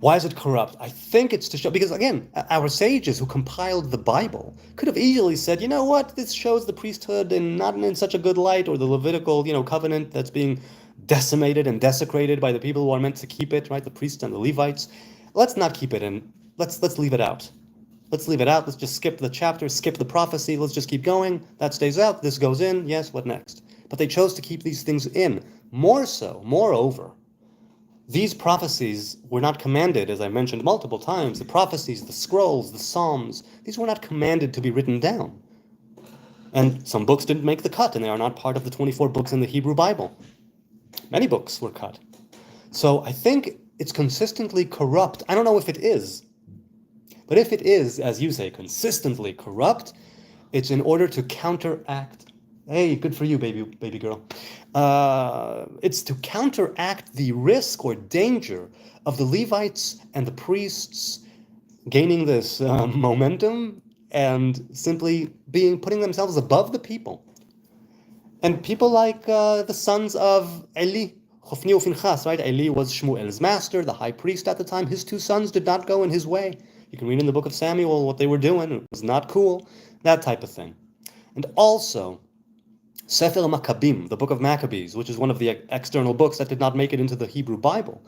Why is it corrupt? I think it's to show, because again, our sages who compiled the Bible could have easily said, you know what, this shows the priesthood not in such a good light, or the Levitical, covenant that's being decimated and desecrated by the people who are meant to keep it, right? The priests and the Levites. Let's not keep it in. Let's leave it out. Let's leave it out. Let's just skip the chapter, skip the prophecy. Let's just keep going. That stays out. This goes in. Yes, what next? But they chose to keep these things in. Moreover, these prophecies were not commanded, as I mentioned multiple times, the prophecies, the scrolls, the Psalms, these were not commanded to be written down. And some books didn't make the cut, and they are not part of the 24 books in the Hebrew Bible. Many books were cut. So I think it's consistently corrupt. I don't know if it is. But if it is, as you say, consistently corrupt, it's in order to counteract. Hey, good for you, baby girl. It's to counteract the risk or danger of the Levites and the priests gaining this momentum and simply putting themselves above the people. And people like the sons of Eli, Hofni and Phinehas, right? Eli was Shmuel's master, the high priest at the time. His 2 sons did not go in his way. You can read in the book of Samuel what they were doing. It was not cool, that type of thing. And also, Sefer Maccabim, the book of Maccabees, which is one of the external books that did not make it into the Hebrew Bible.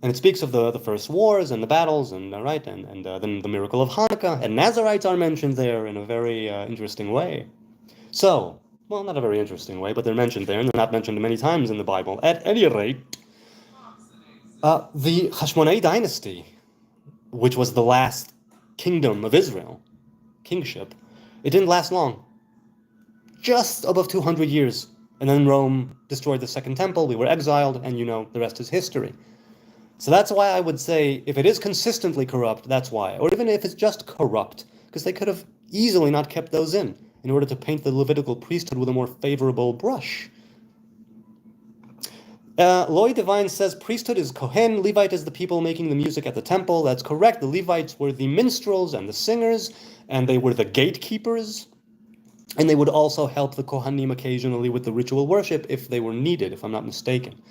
And it speaks of the first wars and the battles, and then the miracle of Hanukkah. And Nazarites are mentioned there in a very interesting way. So, well, not a very interesting way, but they're mentioned there, and they're not mentioned many times in the Bible. At any rate, the Hashmonai dynasty, which was the last kingdom of Israel, kingship, it didn't last long. Just above 200 years. And then Rome destroyed the Second Temple, we were exiled, and the rest is history. So that's why I would say, if it is consistently corrupt, that's why. Or even if it's just corrupt, because they could have easily not kept those in order to paint the Levitical priesthood with a more favorable brush. Lloyd Devine says, priesthood is Kohen, Levite is the people making the music at the temple. That's correct. The Levites were the minstrels and the singers, and they were the gatekeepers. And they would also help the Kohanim occasionally with the ritual worship if they were needed, if I'm not mistaken.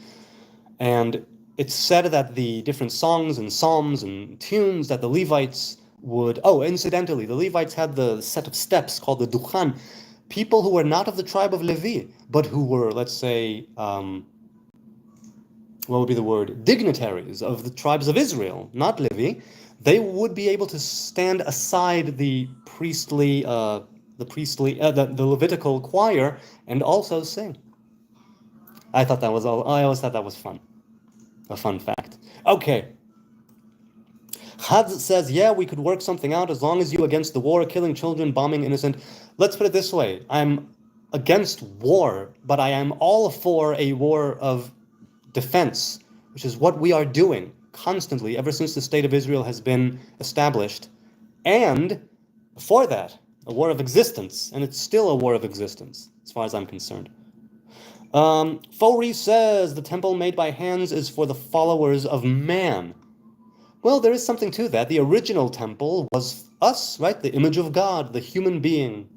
And it's said that the different songs and psalms and tunes that the Levites would... Oh, incidentally, the Levites had the set of steps called the Duchan. People who were not of the tribe of Levi, but who were, let's say, what would be the word? Dignitaries of the tribes of Israel, not Levi. They would be able to stand aside the Levitical choir and also sing. I always thought that was fun. A fun fact. Okay. Chad says, yeah, we could work something out as long as you against the war, killing children, bombing innocent. Let's put it this way. I'm against war, but I am all for a war of defense, which is what we are doing constantly ever since the State of Israel has been established. And before that, a war of existence, and it's still a war of existence, as far as I'm concerned. Fori says, the temple made by hands is for the followers of man. Well, there is something to that. The original temple was us, right? The image of God, the human being.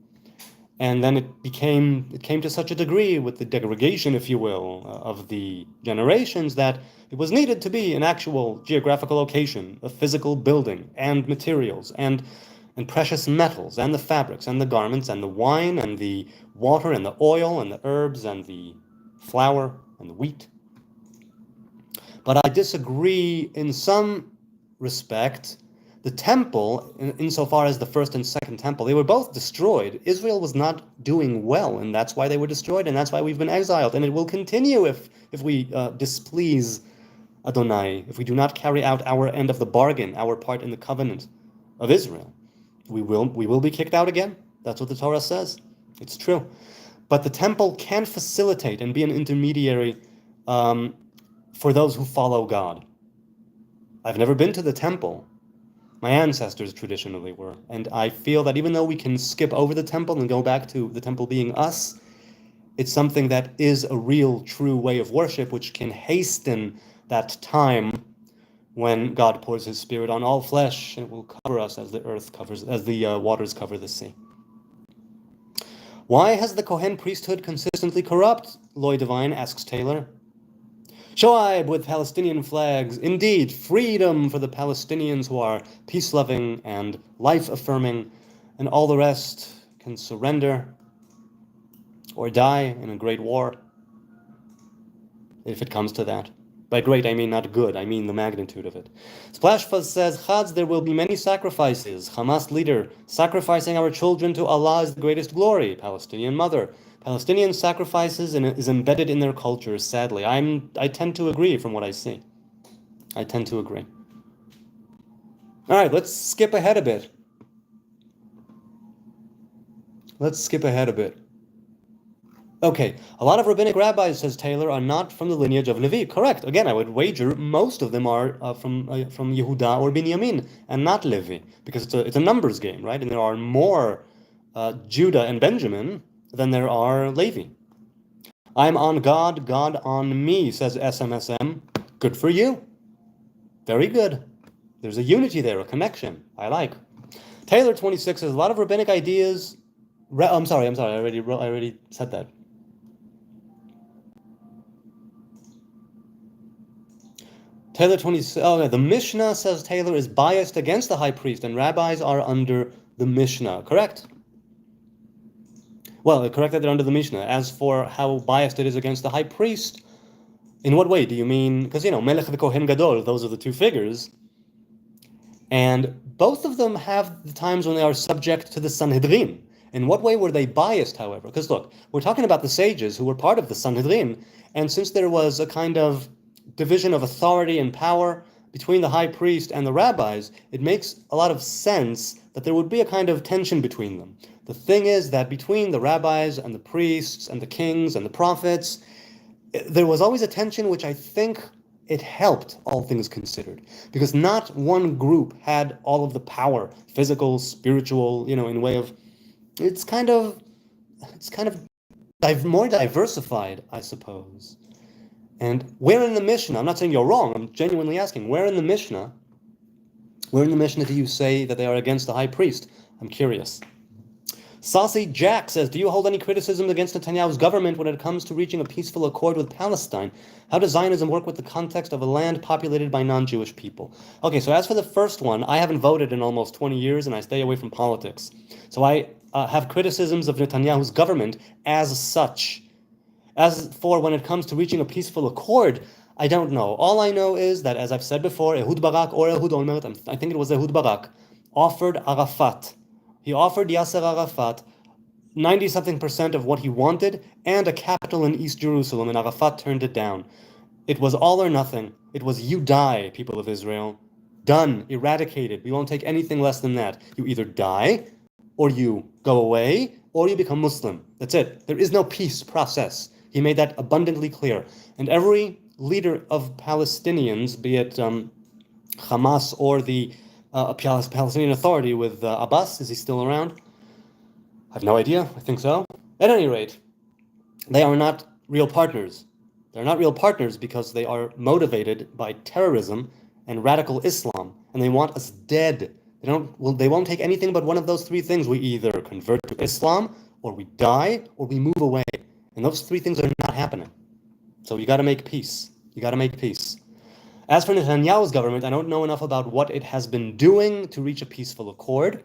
And then it came to such a degree with the degradation, if you will, of the generations that it was needed to be an actual geographical location, a physical building, and materials, and and precious metals, and the fabrics, and the garments, and the wine, and the water, and the oil, and the herbs, and the flour, and the wheat. But I disagree in some respect. The temple, insofar as the first and second temple, they were both destroyed. Israel was not doing well, and that's why they were destroyed, and that's why we've been exiled. And it will continue if we displease Adonai, if we do not carry out our end of the bargain, our part in the covenant of Israel. We will be kicked out again. That's what the Torah says. It's true. But the temple can facilitate and be an intermediary for those who follow God. I've never been to the temple. My ancestors traditionally were. And I feel that even though we can skip over the temple and go back to the temple being us, it's something that is a real, true way of worship, which can hasten that time when God pours his spirit on all flesh, and it will cover us as the earth covers, as the waters cover the sea. Why has the Kohen priesthood consistently corrupt? Loy Divine asks Taylor. Shoaib with Palestinian flags. Indeed, freedom for the Palestinians who are peace-loving and life-affirming, and all the rest can surrender or die in a great war, if it comes to that. By great, I mean not good, I mean the magnitude of it. Splashfuzz says, Chaz, there will be many sacrifices. Hamas leader, sacrificing our children to Allah is the greatest glory. Palestinian mother. Palestinian sacrifices is embedded in their culture, sadly. I tend to agree from what I see. I tend to agree. All right, let's skip ahead a bit. Okay, a lot of rabbinic rabbis, says Taylor, are not from the lineage of Levi. Correct. Again, I would wager most of them are from Yehuda or Binyamin, and not Levi, because it's a numbers game, right? And there are more Judah and Benjamin than there are Levi. I'm on God, God on me, says SMSM. Good for you. Very good. There's a unity there, a connection. I like. Taylor 26 says a lot of rabbinic ideas. I'm sorry. I already said that. Taylor 26. Oh, yeah, the Mishnah, says Taylor, is biased against the high priest, and rabbis are under the Mishnah. Correct. Well, correct that they're under the Mishnah. As for how biased it is against the high priest, in what way do you mean? Because, Melech v'Kohen Gadol, those are the two figures. And both of them have the times when they are subject to the Sanhedrin. In what way were they biased, however? Because look, we're talking about the sages who were part of the Sanhedrin, and since there was a kind of division of authority and power between the high priest and the rabbis, it makes a lot of sense that there would be a kind of tension between them. The thing is that between the rabbis and the priests and the kings and the prophets, there was always a tension which I think it helped, all things considered, because not one group had all of the power, physical, spiritual, in way of, it's kind of more diversified, I suppose. And where in the Mishnah, I'm not saying you're wrong, I'm genuinely asking, where in the Mishnah do you say that they are against the high priest? I'm curious. Saucy Jack says, do you hold any criticisms against Netanyahu's government when it comes to reaching a peaceful accord with Palestine? How does Zionism work with the context of a land populated by non-Jewish people? Okay, so as for the first one, I haven't voted in almost 20 years and I stay away from politics. So I have criticisms of Netanyahu's government as such. As for when it comes to reaching a peaceful accord, I don't know. All I know is that, as I've said before, Ehud Barak or Ehud Olmert, I think it was Ehud Barak, offered Arafat. He offered Yasser Arafat 90-something% of what he wanted and a capital in East Jerusalem, and Arafat turned it down. It was all or nothing. It was you die, people of Israel. Done, eradicated. We won't take anything less than that. You either die, or you go away, or you become Muslim. That's it. There is no peace process. He made that abundantly clear. And every leader of Palestinians, be it Hamas or the Palestinian Authority with Abbas, is he still around? I have no idea. I think so. At any rate, they are not real partners. They're not real partners because they are motivated by terrorism and radical Islam, and they want us dead. They won't take anything but one of those three things. We either convert to Islam, or we die, or we move away. And those three things are not happening. So you got to make peace. As for Netanyahu's government, I don't know enough about what it has been doing to reach a peaceful accord.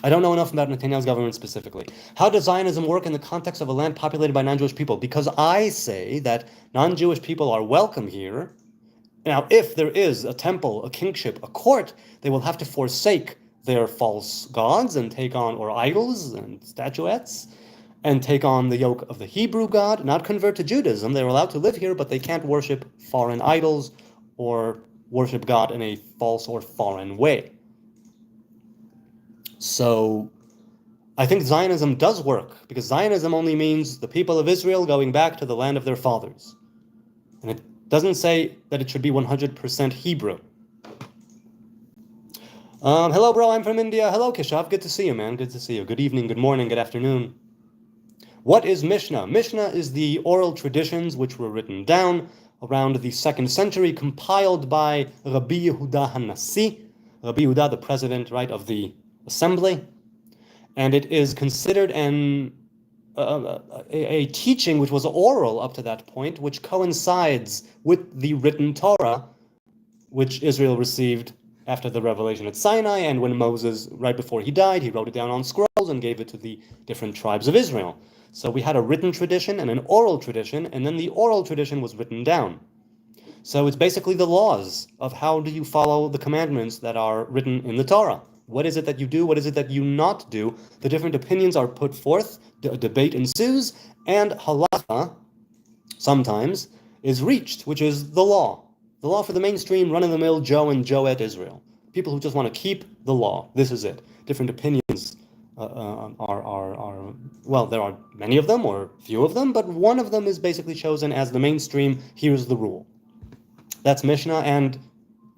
I don't know enough about Netanyahu's government specifically. How does Zionism work in the context of a land populated by non-Jewish people? Because I say that non-Jewish people are welcome here. Now, if there is a temple, a kingship, a court, they will have to forsake their false gods and take on, or idols and statuettes, and take on the yoke of the Hebrew God, not convert to Judaism. They're allowed to live here, but they can't worship foreign idols or worship God in a false or foreign way. So I think Zionism does work, because Zionism only means the people of Israel going back to the land of their fathers. And it doesn't say that it should be 100% Hebrew. Hello, bro, I'm from India. Hello, Keshav. Good to see you, man. Good to see you. Good evening, good morning, good afternoon. What is Mishnah? Mishnah is the oral traditions which were written down around the 2nd century, compiled by Rabbi Yehuda HaNasi, Rabbi Yehuda, the president, right, of the assembly. And it is considered a teaching which was oral up to that point, which coincides with the written Torah, which Israel received after the revelation at Sinai, and when Moses, right before he died, he wrote it down on scrolls and gave it to the different tribes of Israel. So we had a written tradition and an oral tradition, and then the oral tradition was written down. So it's basically the laws of how do you follow the commandments that are written in the Torah. What is it that you do? What is it that you not do? The different opinions are put forth, a debate ensues, and halacha, sometimes, is reached, which is the law. The law for the mainstream, run-of-the-mill Joe and Joette Israel. People who just want to keep the law. This is it. Different opinions well, there are many of them, or few of them, but one of them is basically chosen as the mainstream. Here's the rule. That's Mishnah, and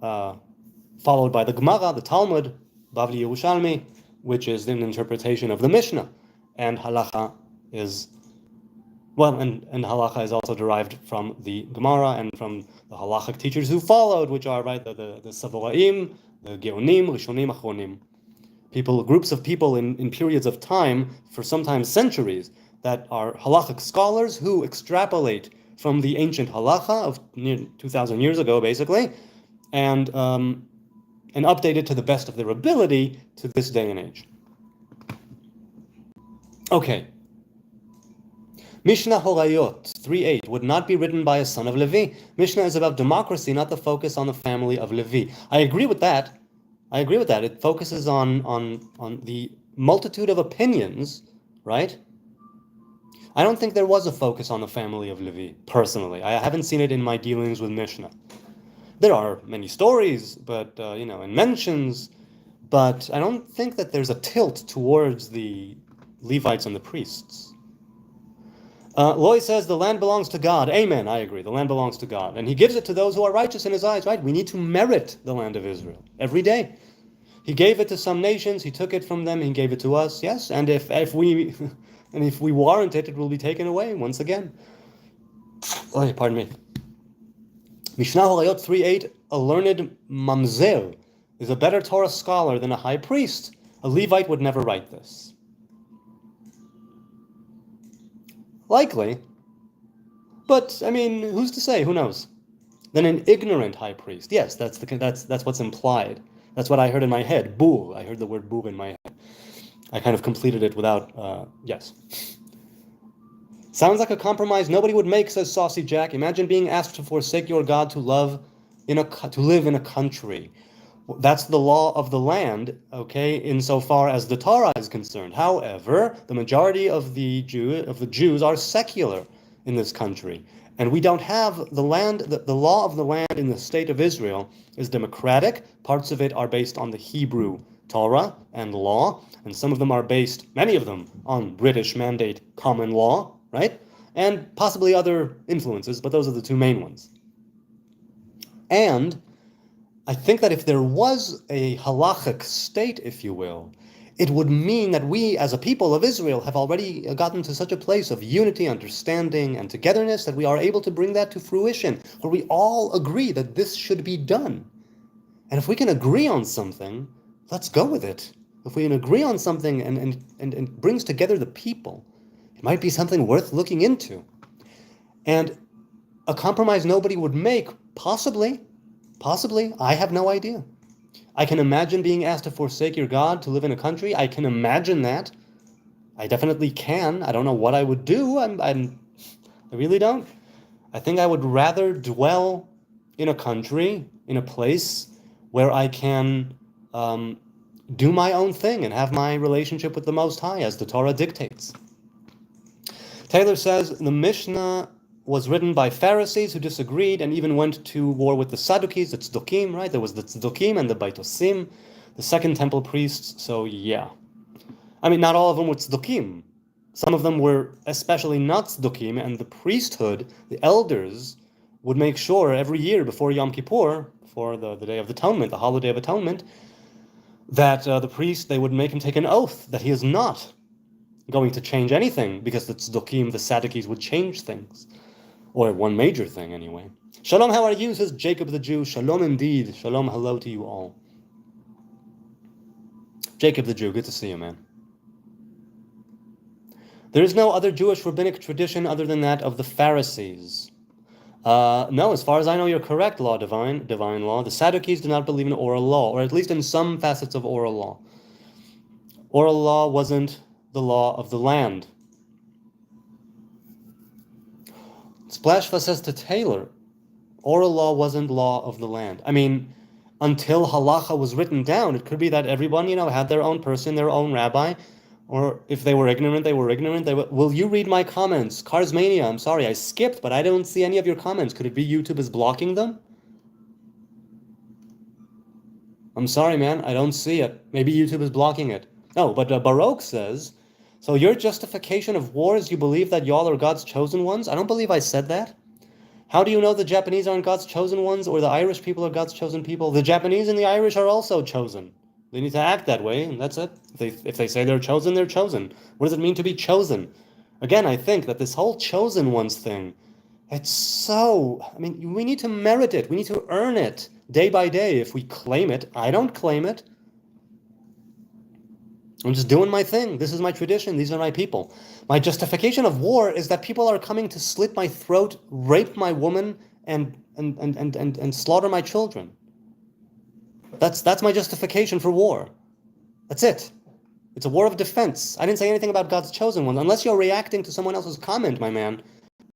followed by the Gemara, the Talmud, Bavli Yerushalmi, which is an interpretation of the Mishnah. And halacha is, well, and halacha is also derived from the Gemara and from the halachic teachers who followed, which are, right, the Savoraim, the Geonim, Rishonim, Achronim. People, groups of people in periods of time, for sometimes centuries, that are halachic scholars who extrapolate from the ancient halacha of near 2,000 years ago, basically, and update it to the best of their ability to this day and age. Okay. Mishnah Horayot 3:8 would not be written by a son of Levi. Mishnah is about democracy, not the focus on the family of Levi. I agree with that. It focuses on the multitude of opinions, right? I don't think there was a focus on the family of Levi, personally. I haven't seen it in my dealings with Mishnah. There are many stories, but and mentions, but I don't think that there's a tilt towards the Levites and the priests. Loy says the land belongs to God. Amen. I agree. The land belongs to God, and He gives it to those who are righteous in His eyes. Right? We need to merit the land of Israel every day. He gave it to some nations. He took it from them. He gave it to us. Yes, and if we warrant it, it will be taken away once again. Oh, pardon me. Mishnah Horayot 3:8, a learned mamzer is a better Torah scholar than a high priest. A Levite would never write this. Likely. But, I mean, who's to say? Who knows? Then an ignorant high priest. Yes, that's what's implied. That's what I heard in my head. Bur. I heard the word bur in my head. I kind of completed it without, yes. Sounds like a compromise nobody would make, says Saucy Jack. Imagine being asked to forsake your God to live in a country. That's the law of the land, okay, insofar as the Torah is concerned. However, the majority of the Jews are secular in this country. And we don't have the land, the law of the land in the state of Israel is democratic. Parts of it are based on the Hebrew Torah and law, and some of them are based, many of them, on British mandate common law, right? And possibly other influences, but those are the two main ones. And I think that if there was a halachic state, if you will, it would mean that we, as a people of Israel, have already gotten to such a place of unity, understanding, and togetherness that we are able to bring that to fruition, where we all agree that this should be done. And if we can agree on something, let's go with it. If we can agree on something and brings together the people, it might be something worth looking into. And a compromise nobody would make, possibly, I have no idea. I can imagine being asked to forsake your God to live in a country. I can imagine that. I definitely can. I don't know what I would do. I really don't. I think I would rather dwell in a country, in a place where I can do my own thing and have my relationship with the Most High as the Torah dictates. Taylor says the Mishnah was written by Pharisees who disagreed and even went to war with the Sadducees, the Tzdukim, right? There was the Tzdukim and the Baitosim, the second temple priests. So yeah. I mean, not all of them were Tzdukim. Some of them were especially not Tzdukim, and the priesthood, the elders, would make sure every year before Yom Kippur, for the Day of Atonement, the holiday of atonement, that the priest, they would make him take an oath that he is not going to change anything, because the Tzdukim, the Sadducees, would change things. Or one major thing, anyway. Shalom, how are you? Says Jacob the Jew. Shalom indeed. Shalom, hello to you all. Jacob the Jew, good to see you, man. There is no other Jewish rabbinic tradition other than that of the Pharisees. No, as far as I know, you're correct, law divine law. The Sadducees do not believe in oral law, or at least in some facets of oral law. Oral law wasn't the law of the land. Splashva says to Taylor, oral law wasn't law of the land. I mean, until halacha was written down, it could be that everyone, had their own person, their own rabbi, or if they were ignorant, they were ignorant. Will you read my comments? Carsmania, I'm sorry, I skipped, but I don't see any of your comments. Could it be YouTube is blocking them? I'm sorry, man, I don't see it. Maybe YouTube is blocking it. No, but Baruch says, so your justification of war is you believe that y'all are God's chosen ones? I don't believe I said that. How do you know the Japanese aren't God's chosen ones, or the Irish people are God's chosen people? The Japanese and the Irish are also chosen. They need to act that way, and that's it. If they say they're chosen, they're chosen. What does it mean to be chosen? Again, I think that this whole chosen ones thing, we need to merit it. We need to earn it day by day if we claim it. I don't claim it. I'm just doing my thing. This is my tradition. These are my people. My justification of war is that people are coming to slit my throat, rape my woman, and slaughter my children. That's my justification for war. That's it. It's a war of defense. I didn't say anything about God's chosen ones. Unless you're reacting to someone else's comment, my man,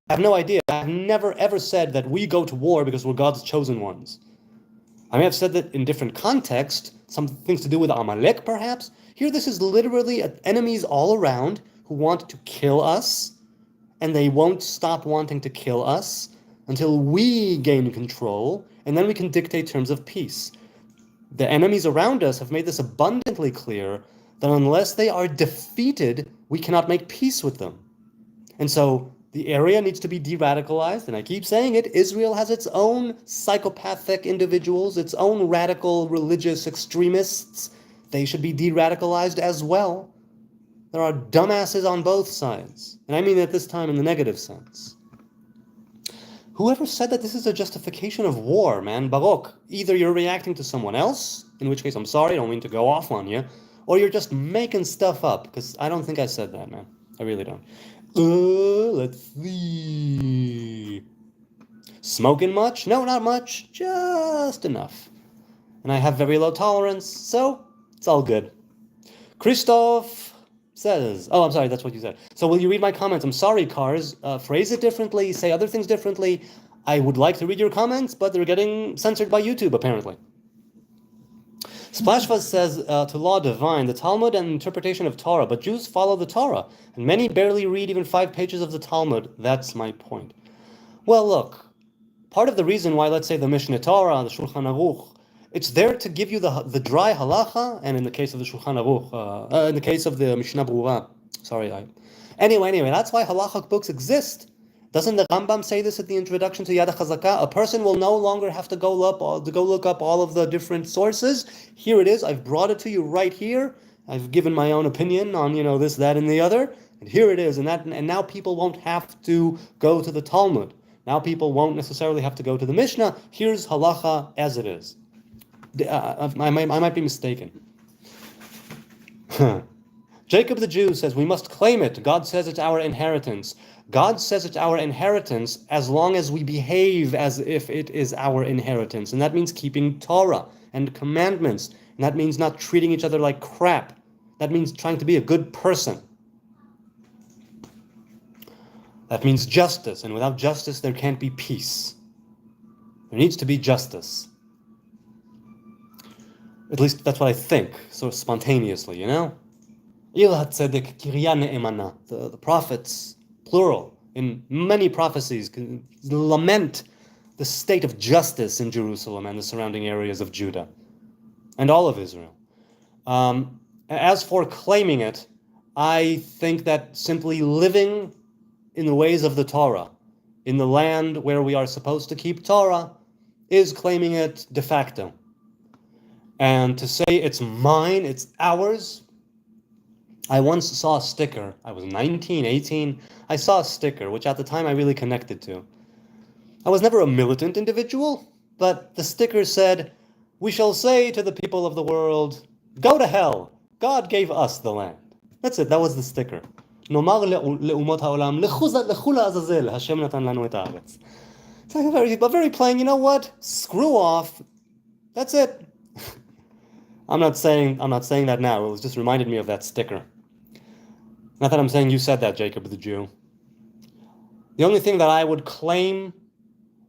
I have no idea. I've never ever said that we go to war because we're God's chosen ones. I may have said that in different context, some things to do with Amalek, perhaps. Here, this is literally enemies all around who want to kill us, and they won't stop wanting to kill us until we gain control, and then we can dictate terms of peace. The enemies around us have made this abundantly clear that unless they are defeated, we cannot make peace with them. And so the area needs to be de-radicalized, and I keep saying it, Israel has its own psychopathic individuals, its own radical religious extremists. They should be de-radicalized as well. There are dumbasses on both sides, and I mean at this time in the negative sense. Whoever said that this is a justification of war, man, Baruch, either you're reacting to someone else, in which case I'm sorry, I don't mean to go off on you, or you're just making stuff up, because I don't think I said that, man. I really don't. Let's see. Smoking much? No, not much. Just enough. And I have very low tolerance, so it's all good. Christoph says, oh, I'm sorry, that's what you said. So will you read my comments? I'm sorry, Cars. Phrase it differently, say other things differently. I would like to read your comments, but they're getting censored by YouTube, apparently. Splashva says to Law Divine, the Talmud and interpretation of Torah, but Jews follow the Torah, and many barely read even 5 pages of the Talmud. That's my point. Well, look, part of the reason why, let's say, the Mishneh Torah, the Shulchan Aruch, it's there to give you the dry halacha, and in the case of the Shulchan Aruch, in the case of the Mishnah Berurah, Anyway, that's why halachic books exist. Doesn't the Rambam say this at the introduction to Yad HaChazakah? A person will no longer have to go look up all of the different sources. Here it is. I've brought it to you right here. I've given my own opinion on, this, that, and the other. And here it is. And now people won't have to go to the Talmud. Now people won't necessarily have to go to the Mishnah. Here's halacha as it is. I might be mistaken. Jacob the Jew says, we must claim it. God says it's our inheritance. God says it's our inheritance as long as we behave as if it is our inheritance. And that means keeping Torah. and commandments. And that means not treating each other like crap. That means trying to be a good person. That means justice, and without justice there can't be peace. There needs to be justice. At least that's what I think, so spontaneously, you know? The prophets, plural, in many prophecies, lament the state of justice in Jerusalem and the surrounding areas of Judah and all of Israel. As for claiming it, I think that simply living in the ways of the Torah, in the land where we are supposed to keep Torah, is claiming it de facto. And to say it's mine, it's ours. I once saw a sticker. I was 19, 18. I saw a sticker, which at the time I really connected to. I was never a militant individual, but the sticker said, "We shall say to the people of the world, go to hell. God gave us the land." That's it. That was the sticker. Nomar le'umot ha'olam, lechu la'azazel, Hashem natan lanu et ha'aretz. It's like a very plain, you know what? Screw off. That's it. I'm not saying that now. It was just reminded me of that sticker. Not that I'm saying you said that, Jacob the Jew. The only thing that I would claim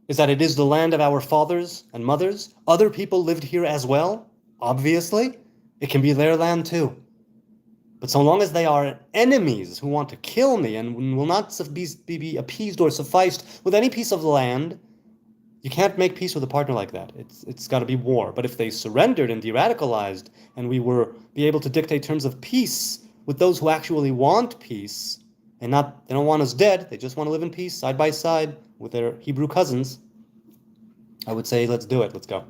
is that it is the land of our fathers and mothers. Other people lived here as well, obviously. It can be their land too. But so long as they are enemies who want to kill me and will not be appeased or sufficed with any piece of the land, you can't make peace with a partner like that. It's got to be war. But if they surrendered and de-radicalized, and we were be able to dictate terms of peace with those who actually want peace, and they don't want us dead, they just want to live in peace side by side with their Hebrew cousins, I would say let's do it. Let's go.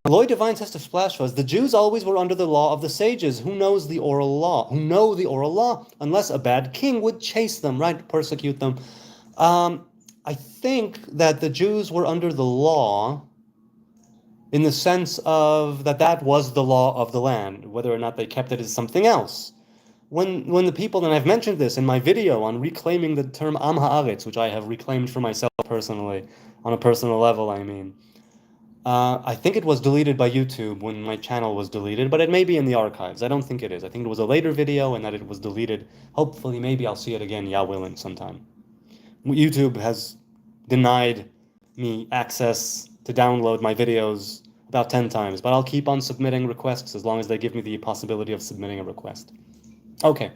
Lloyd Devine says to Splashfuzz, the Jews always were under the law of the sages. Who know the oral law, unless a bad king would chase them, right? Persecute them. I think that the Jews were under the law in the sense of that was the law of the land. Whether or not they kept it is something else. When the people, and I've mentioned this in my video on reclaiming the term Am Haaretz, which I have reclaimed for myself personally, on a personal level, I mean. I think it was deleted by YouTube when my channel was deleted, but it may be in the archives. I don't think it is. I think it was a later video and that it was deleted. Hopefully, maybe I'll see it again, Yah willing, sometime. YouTube has denied me access to download my videos about 10 times, but I'll keep on submitting requests as long as they give me the possibility of submitting a request. Okay.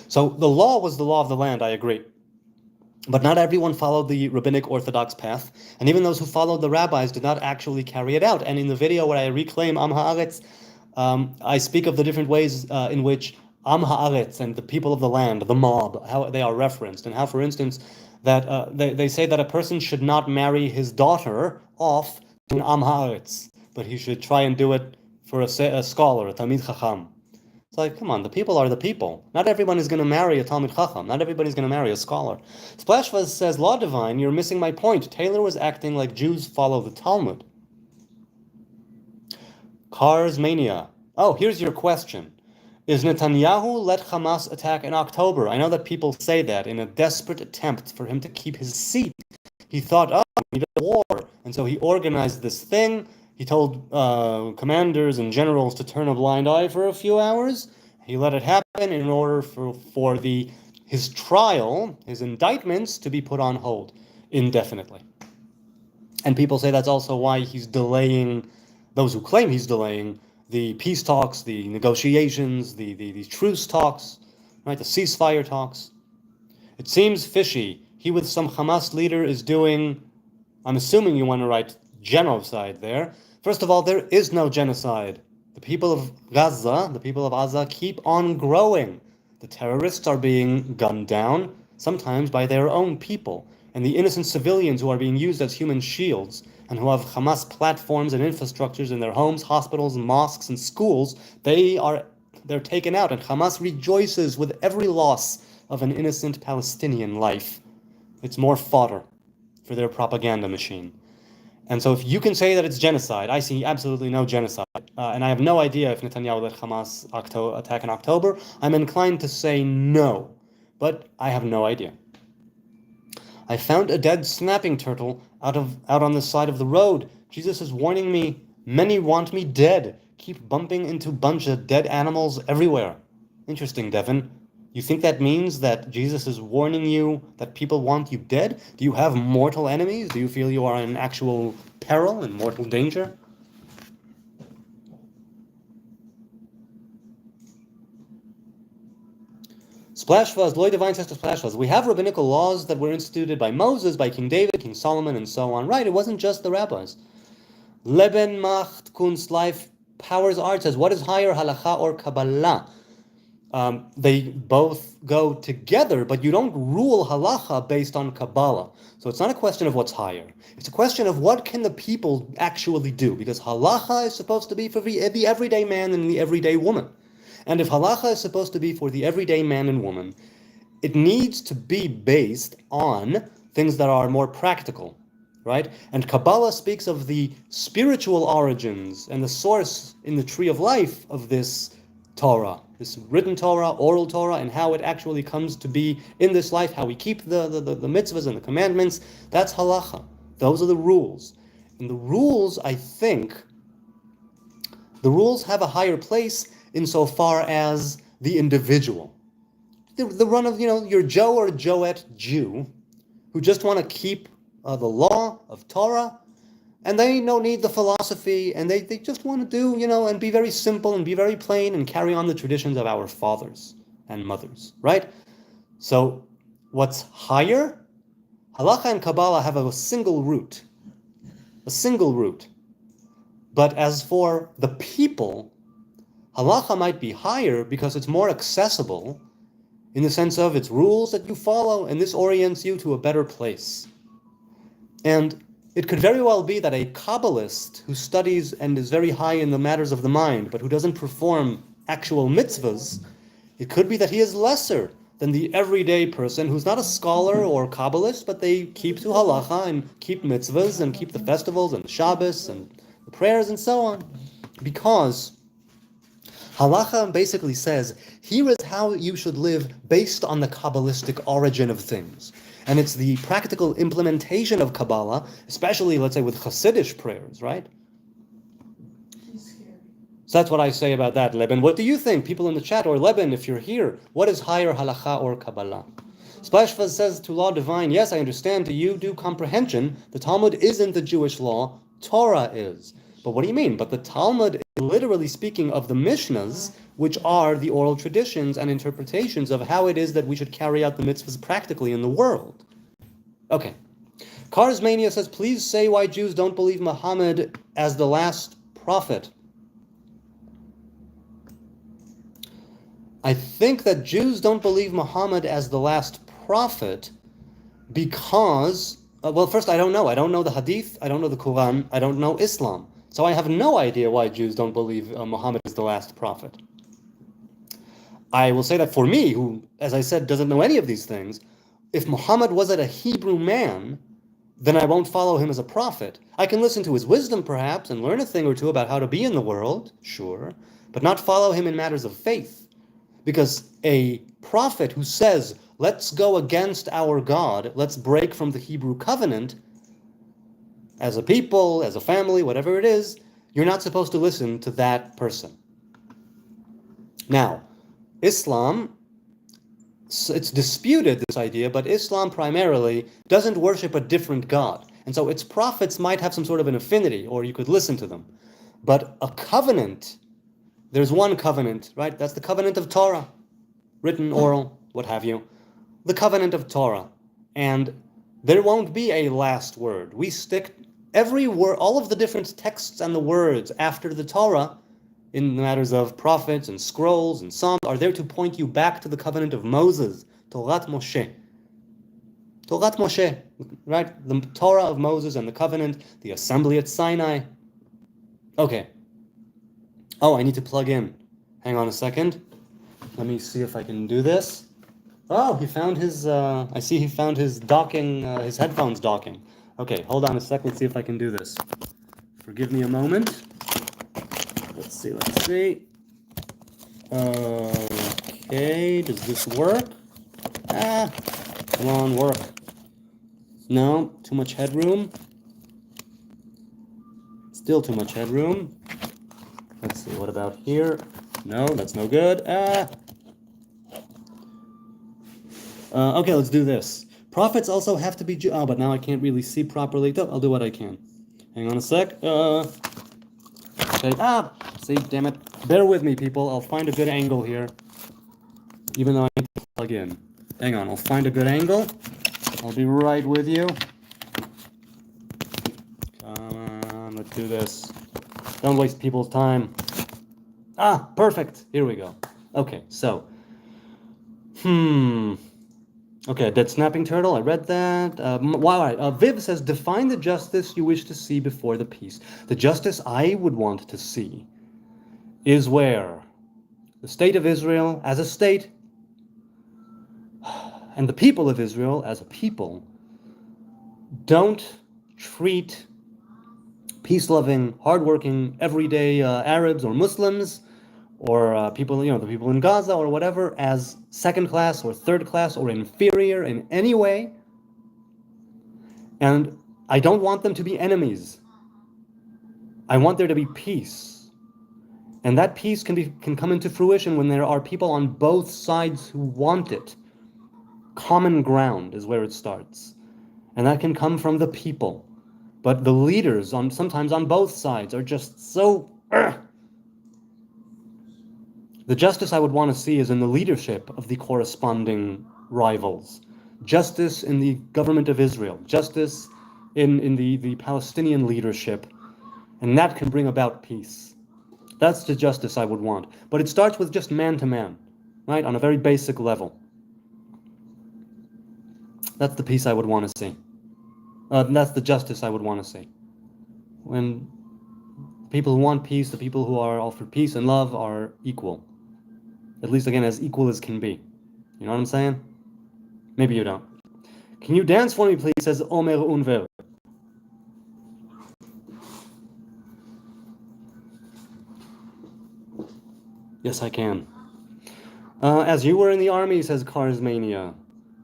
So the law was the law of the land, I agree. But not everyone followed the rabbinic orthodox path, and even those who followed the rabbis did not actually carry it out. And in the video where I reclaim Am Haaretz, I speak of the different ways in which Am Haaretz and the people of the land, the mob, how they are referenced, and how, for instance, that they say that a person should not marry his daughter off to an Am Haaretz, but he should try and do it for a scholar, a Talmid Chacham. It's like, come on, the people are the people. Not everyone is going to marry a Talmid Chacham. Not everybody's going to marry a scholar. Splashfuzz says, Law Divine, you're missing my point. Taylor was acting like Jews follow the Talmud. Cars Mania. Oh, here's your question. Is Netanyahu let Hamas attack in October? I know that people say that in a desperate attempt for him to keep his seat. He thought, oh, we need a war. And so he organized this thing. He told commanders and generals to turn a blind eye for a few hours. He let it happen in order for his trial, his indictments, to be put on hold indefinitely. And people say that's also why he's delaying, those who claim he's delaying, the peace talks, the negotiations, the truce talks, right? The ceasefire talks. It seems fishy. He with some Hamas leader is doing, I'm assuming you want to write genocide there. First of all, there is no genocide. The people of Gaza, keep on growing. The terrorists are being gunned down, sometimes by their own people. And the innocent civilians who are being used as human shields and who have Hamas platforms and infrastructures in their homes, hospitals, mosques, and schools, they're taken out. And Hamas rejoices with every loss of an innocent Palestinian life. It's more fodder for their propaganda machine. And so if you can say that it's genocide, I see absolutely no genocide. And I have no idea if Netanyahu let Hamas attack in October. I'm inclined to say no, but I have no idea. I found a dead snapping turtle out on the side of the road. Jesus is warning me. Many want me dead. Keep bumping into bunch of dead animals everywhere. Interesting, Devin. You think that means that Jesus is warning you that people want you dead? Do you have mortal enemies? Do you feel you are in actual peril and mortal danger? Splash Fuzz, Lloyd Divine says to Splash Fuzz, we have rabbinical laws that were instituted by Moses, by King David, King Solomon, and so on. Right, it wasn't just the rabbis. Leben Macht Kunst Life Powers Art says, what is higher, halacha or Kabbalah? They both go together, but you don't rule halacha based on Kabbalah. So it's not a question of what's higher. It's a question of what can the people actually do, because halacha is supposed to be for the everyday man and the everyday woman. And if halacha is supposed to be for the everyday man and woman, it needs to be based on things that are more practical, right? And Kabbalah speaks of the spiritual origins and the source in the tree of life of this Torah, this written Torah, oral Torah, and how it actually comes to be in this life, how we keep the mitzvahs and the commandments. That's halacha. Those are the rules. And the rules, I think, the rules have a higher place insofar as the individual. The run of, your Joe or Joette Jew who just want to keep the law of Torah, and they don't need the philosophy, and they just want to do, and be very simple and be very plain and carry on the traditions of our fathers and mothers, right? So what's higher? Halacha and Kabbalah have a single root. But as for the people, halacha might be higher because it's more accessible in the sense of its rules that you follow, and this orients you to a better place. And it could very well be that a Kabbalist who studies and is very high in the matters of the mind, but who doesn't perform actual mitzvahs, it could be that he is lesser than the everyday person who's not a scholar or Kabbalist, but they keep to halacha and keep mitzvahs and keep the festivals and Shabbos and the prayers and so on. Because halacha basically says, here is how you should live based on the Kabbalistic origin of things. And it's the practical implementation of Kabbalah, especially, let's say, with Hasidic prayers, right? So that's what I say about that, Leben. What do you think, people in the chat, or Leben, if you're here? What is higher, halacha or Kabbalah? Splashfaz says to Law Divine, yes, I understand, to you due comprehension, the Talmud isn't the Jewish law, Torah is. But what do you mean? But the Talmud is literally speaking of the Mishnahs, which are the oral traditions and interpretations of how it is that we should carry out the mitzvahs practically in the world. Okay. Cars Mania says, please say why Jews don't believe Muhammad as the last prophet. I think that Jews don't believe Muhammad as the last prophet because, well, first, I don't know. I don't know the Hadith, I don't know the Quran, I don't know Islam. So I have no idea why Jews don't believe Muhammad is the last prophet. I will say that for me, who, as I said, doesn't know any of these things, if Muhammad wasn't a Hebrew man, then I won't follow him as a prophet. I can listen to his wisdom, perhaps, and learn a thing or two about how to be in the world, sure, but not follow him in matters of faith. Because a prophet who says, let's go against our God, let's break from the Hebrew covenant, as a people, as a family, whatever it is, you're not supposed to listen to that person. Now, Islam, it's disputed, this idea, but Islam primarily doesn't worship a different God. And so its prophets might have some sort of an affinity, or you could listen to them. But a covenant, there's one covenant, right? That's the covenant of Torah, written, oral, what have you. The covenant of Torah. And there won't be a last word. We stick every word, all of the different texts and the words after the Torah, in matters of prophets and scrolls and psalms, are there to point you back to the covenant of Moses, Torah Moshe. Torah Moshe, right? The Torah of Moses and the covenant, the assembly at Sinai. Okay. Oh, I need to plug in. Hang on a second. Let me see if I can do this. Oh, he found his, I see he found his docking, his headphones docking. Okay, hold on a sec. Let's see if I can do this. Forgive me a moment. Let's see. Okay, does this work? Come on, work. No, too much headroom. Still too much headroom. Let's see, what about here? No, that's no good. Okay, let's do this. Prophets also have to be Jew. Oh, but now I can't really see properly. I'll do what I can. Hang on a sec. Okay. See, damn it. Bear with me, people. I'll find a good angle here. Even though I need to plug in. Hang on, I'll find a good angle. I'll be right with you. Come on, let's do this. Don't waste people's time. Perfect. Here we go. Okay, so. Okay, dead snapping turtle. I read that. Viv says, define the justice you wish to see before the peace. The justice I would want to see is where the state of Israel as a state and the people of Israel as a people don't treat peace-loving, hardworking, everyday Arabs or Muslims or people, the people in Gaza or whatever, as second class or third class or inferior in any way. And I don't want them to be enemies. I want there to be peace. And that peace can come into fruition when there are people on both sides who want it. Common ground is where it starts. And that can come from the people. But the leaders, sometimes on both sides, are just so... The justice I would want to see is in the leadership of the corresponding rivals. Justice in the government of Israel. Justice in the Palestinian leadership. And that can bring about peace. That's the justice I would want. But it starts with just man to man, right? On a very basic level. That's the peace I would want to see. That's the justice I would want to see. When people who want peace, the people who are all for peace and love are equal. At least, again, as equal as can be. You know what I'm saying? Maybe you don't. Can you dance for me, please? Says Omer Unver. Yes, I can. As you were in the army, says Karsmania,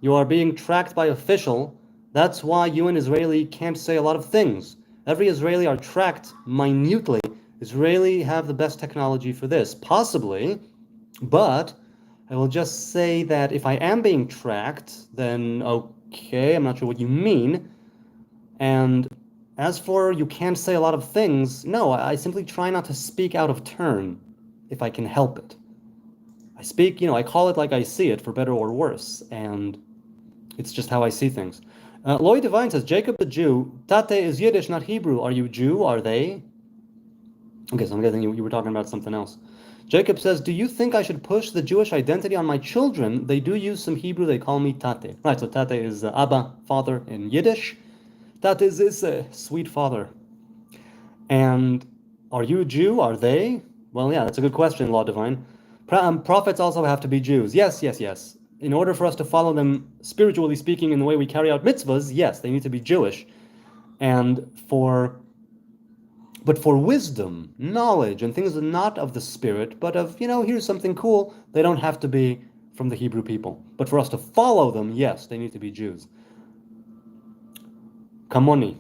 you are being tracked by official. That's why you and Israeli can't say a lot of things. Every Israeli are tracked minutely. Israeli have the best technology for this. Possibly, but I will just say that if I am being tracked, then okay, I'm not sure what you mean. And as for you can't say a lot of things, no, I simply try not to speak out of turn, if I can help it. I speak, I call it like I see it, for better or worse, and it's just how I see things. Lloyd Devine says, Jacob the Jew, Tate is Yiddish, not Hebrew. Are you Jew? Are they? Okay, so I'm guessing you were talking about something else. Jacob says, do you think I should push the Jewish identity on my children? They do use some Hebrew. They call me Tate. Right, so Tate is Abba, father in Yiddish. Tate is a sweet father. And are you a Jew? Are they? Well, yeah, that's a good question, Law Divine. Prophets also have to be Jews. Yes. In order for us to follow them, spiritually speaking, in the way we carry out mitzvahs, yes, they need to be Jewish. But for wisdom, knowledge, and things not of the spirit, but of, here's something cool, they don't have to be from the Hebrew people. But for us to follow them, yes, they need to be Jews. Kamoni.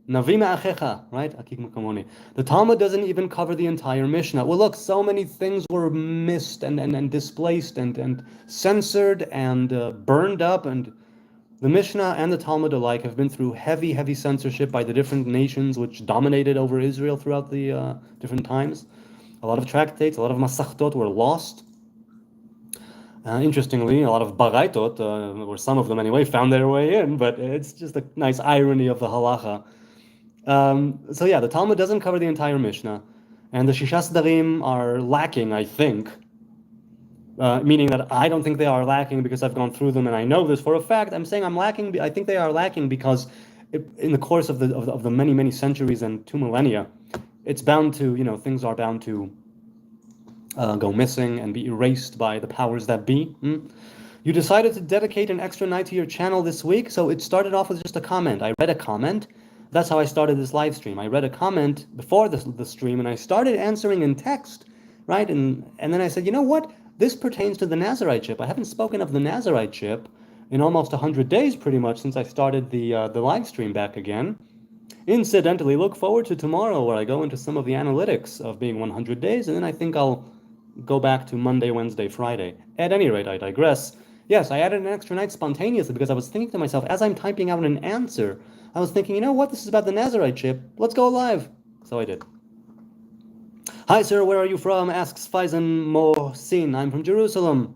Navima achecha, right? Kamoni. The Talmud doesn't even cover the entire Mishnah. Well, look, so many things were missed and displaced and censored and burned up, and the Mishnah and the Talmud alike have been through heavy, heavy censorship by the different nations which dominated over Israel throughout the different times. A lot of tractates, a lot of masachtot were lost. Interestingly, a lot of baraitot, or some of them anyway, found their way in, but it's just a nice irony of the halacha. So yeah, the Talmud doesn't cover the entire Mishnah, and the Shisha Sdarim are lacking, I think, meaning that I don't think they are lacking because I've gone through them and I know this for a fact. I'm saying I'm lacking. I think they are lacking because in the course of the many, many centuries and 2 millennia, it's bound to, things are bound to go missing and be erased by the powers that be. You decided to dedicate an extra night to your channel this week, so it started off with just a comment. I read a comment. That's how I started this live stream. I read a comment before the stream, and I started answering in text, right? And then I said, you know what? This pertains to the Nazarite ship. I haven't spoken of the Nazarite ship, in almost 100 days, pretty much, since I started the live stream back again. Incidentally, look forward to tomorrow, where I go into some of the analytics of being 100 days, and then I think I'll go back to Monday, Wednesday, Friday. At any rate, I digress. Yes, I added an extra night spontaneously because I was thinking to myself, as I'm typing out an answer, I was thinking, you know what, this is about the Nazarite chip. Let's go live. So I did. Hi, sir, where are you from? Asks Faizan Mohsin. I'm from Jerusalem.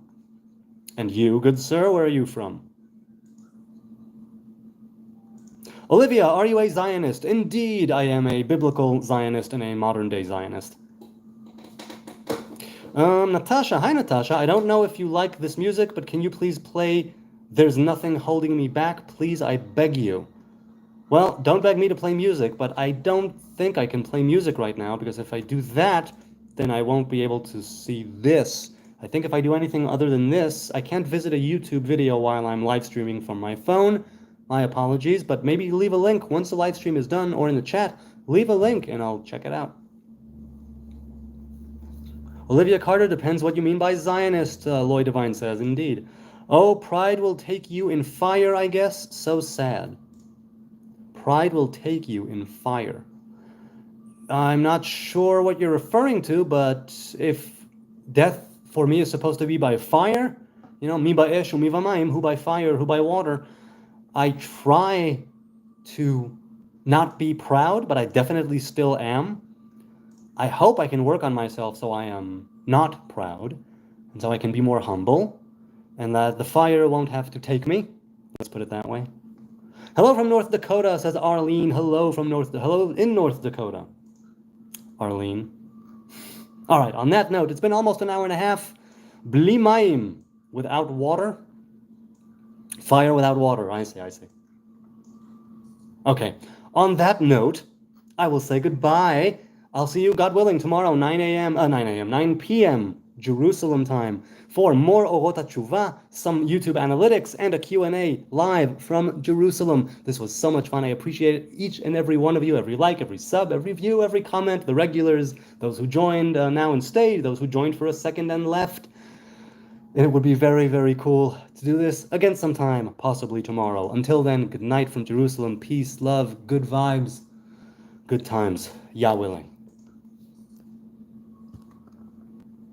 And you, good sir, where are you from? Olivia, are you a Zionist? Indeed, I am a biblical Zionist and a modern-day Zionist. Natasha, hi Natasha. I don't know if you like this music, but can you please play There's Nothing Holding Me Back? Please, I beg you. Well, don't beg me to play music, but I don't think I can play music right now, because if I do that, then I won't be able to see this. I think if I do anything other than this, I can't visit a YouTube video while I'm live streaming from my phone. My apologies, but maybe leave a link once the live stream is done, or in the chat, leave a link and I'll check it out. Olivia Carter, depends what you mean by Zionist, Lloyd Devine says. Indeed. Oh, pride will take you in fire, I guess. So sad. Pride will take you in fire. I'm not sure what you're referring to, but if death for me is supposed to be by fire, you know, mi ba'esh mi v'mayim, who by fire, who by water, I try to not be proud, but I definitely still am. I hope I can work on myself so I am not proud, and so I can be more humble, and that the fire won't have to take me. Let's put it that way. Hello from North Dakota, says Arlene. Hello in North Dakota. Arlene. All right, on that note, it's been almost an hour and a half. Bli mayim, without water. Fire without water, I see. Okay, on that note, I will say goodbye. I'll see you, God willing, tomorrow, 9 p.m. Jerusalem time, for more Orot HaTshuva, some YouTube analytics, and a Q&A live from Jerusalem. This was so much fun. I appreciate each and every one of you, every like, every sub, every view, every comment, the regulars, those who joined now and stayed, those who joined for a second and left. And it would be very, very cool to do this again sometime, possibly tomorrow. Until then, good night from Jerusalem. Peace, love, good vibes, good times. Yah willing.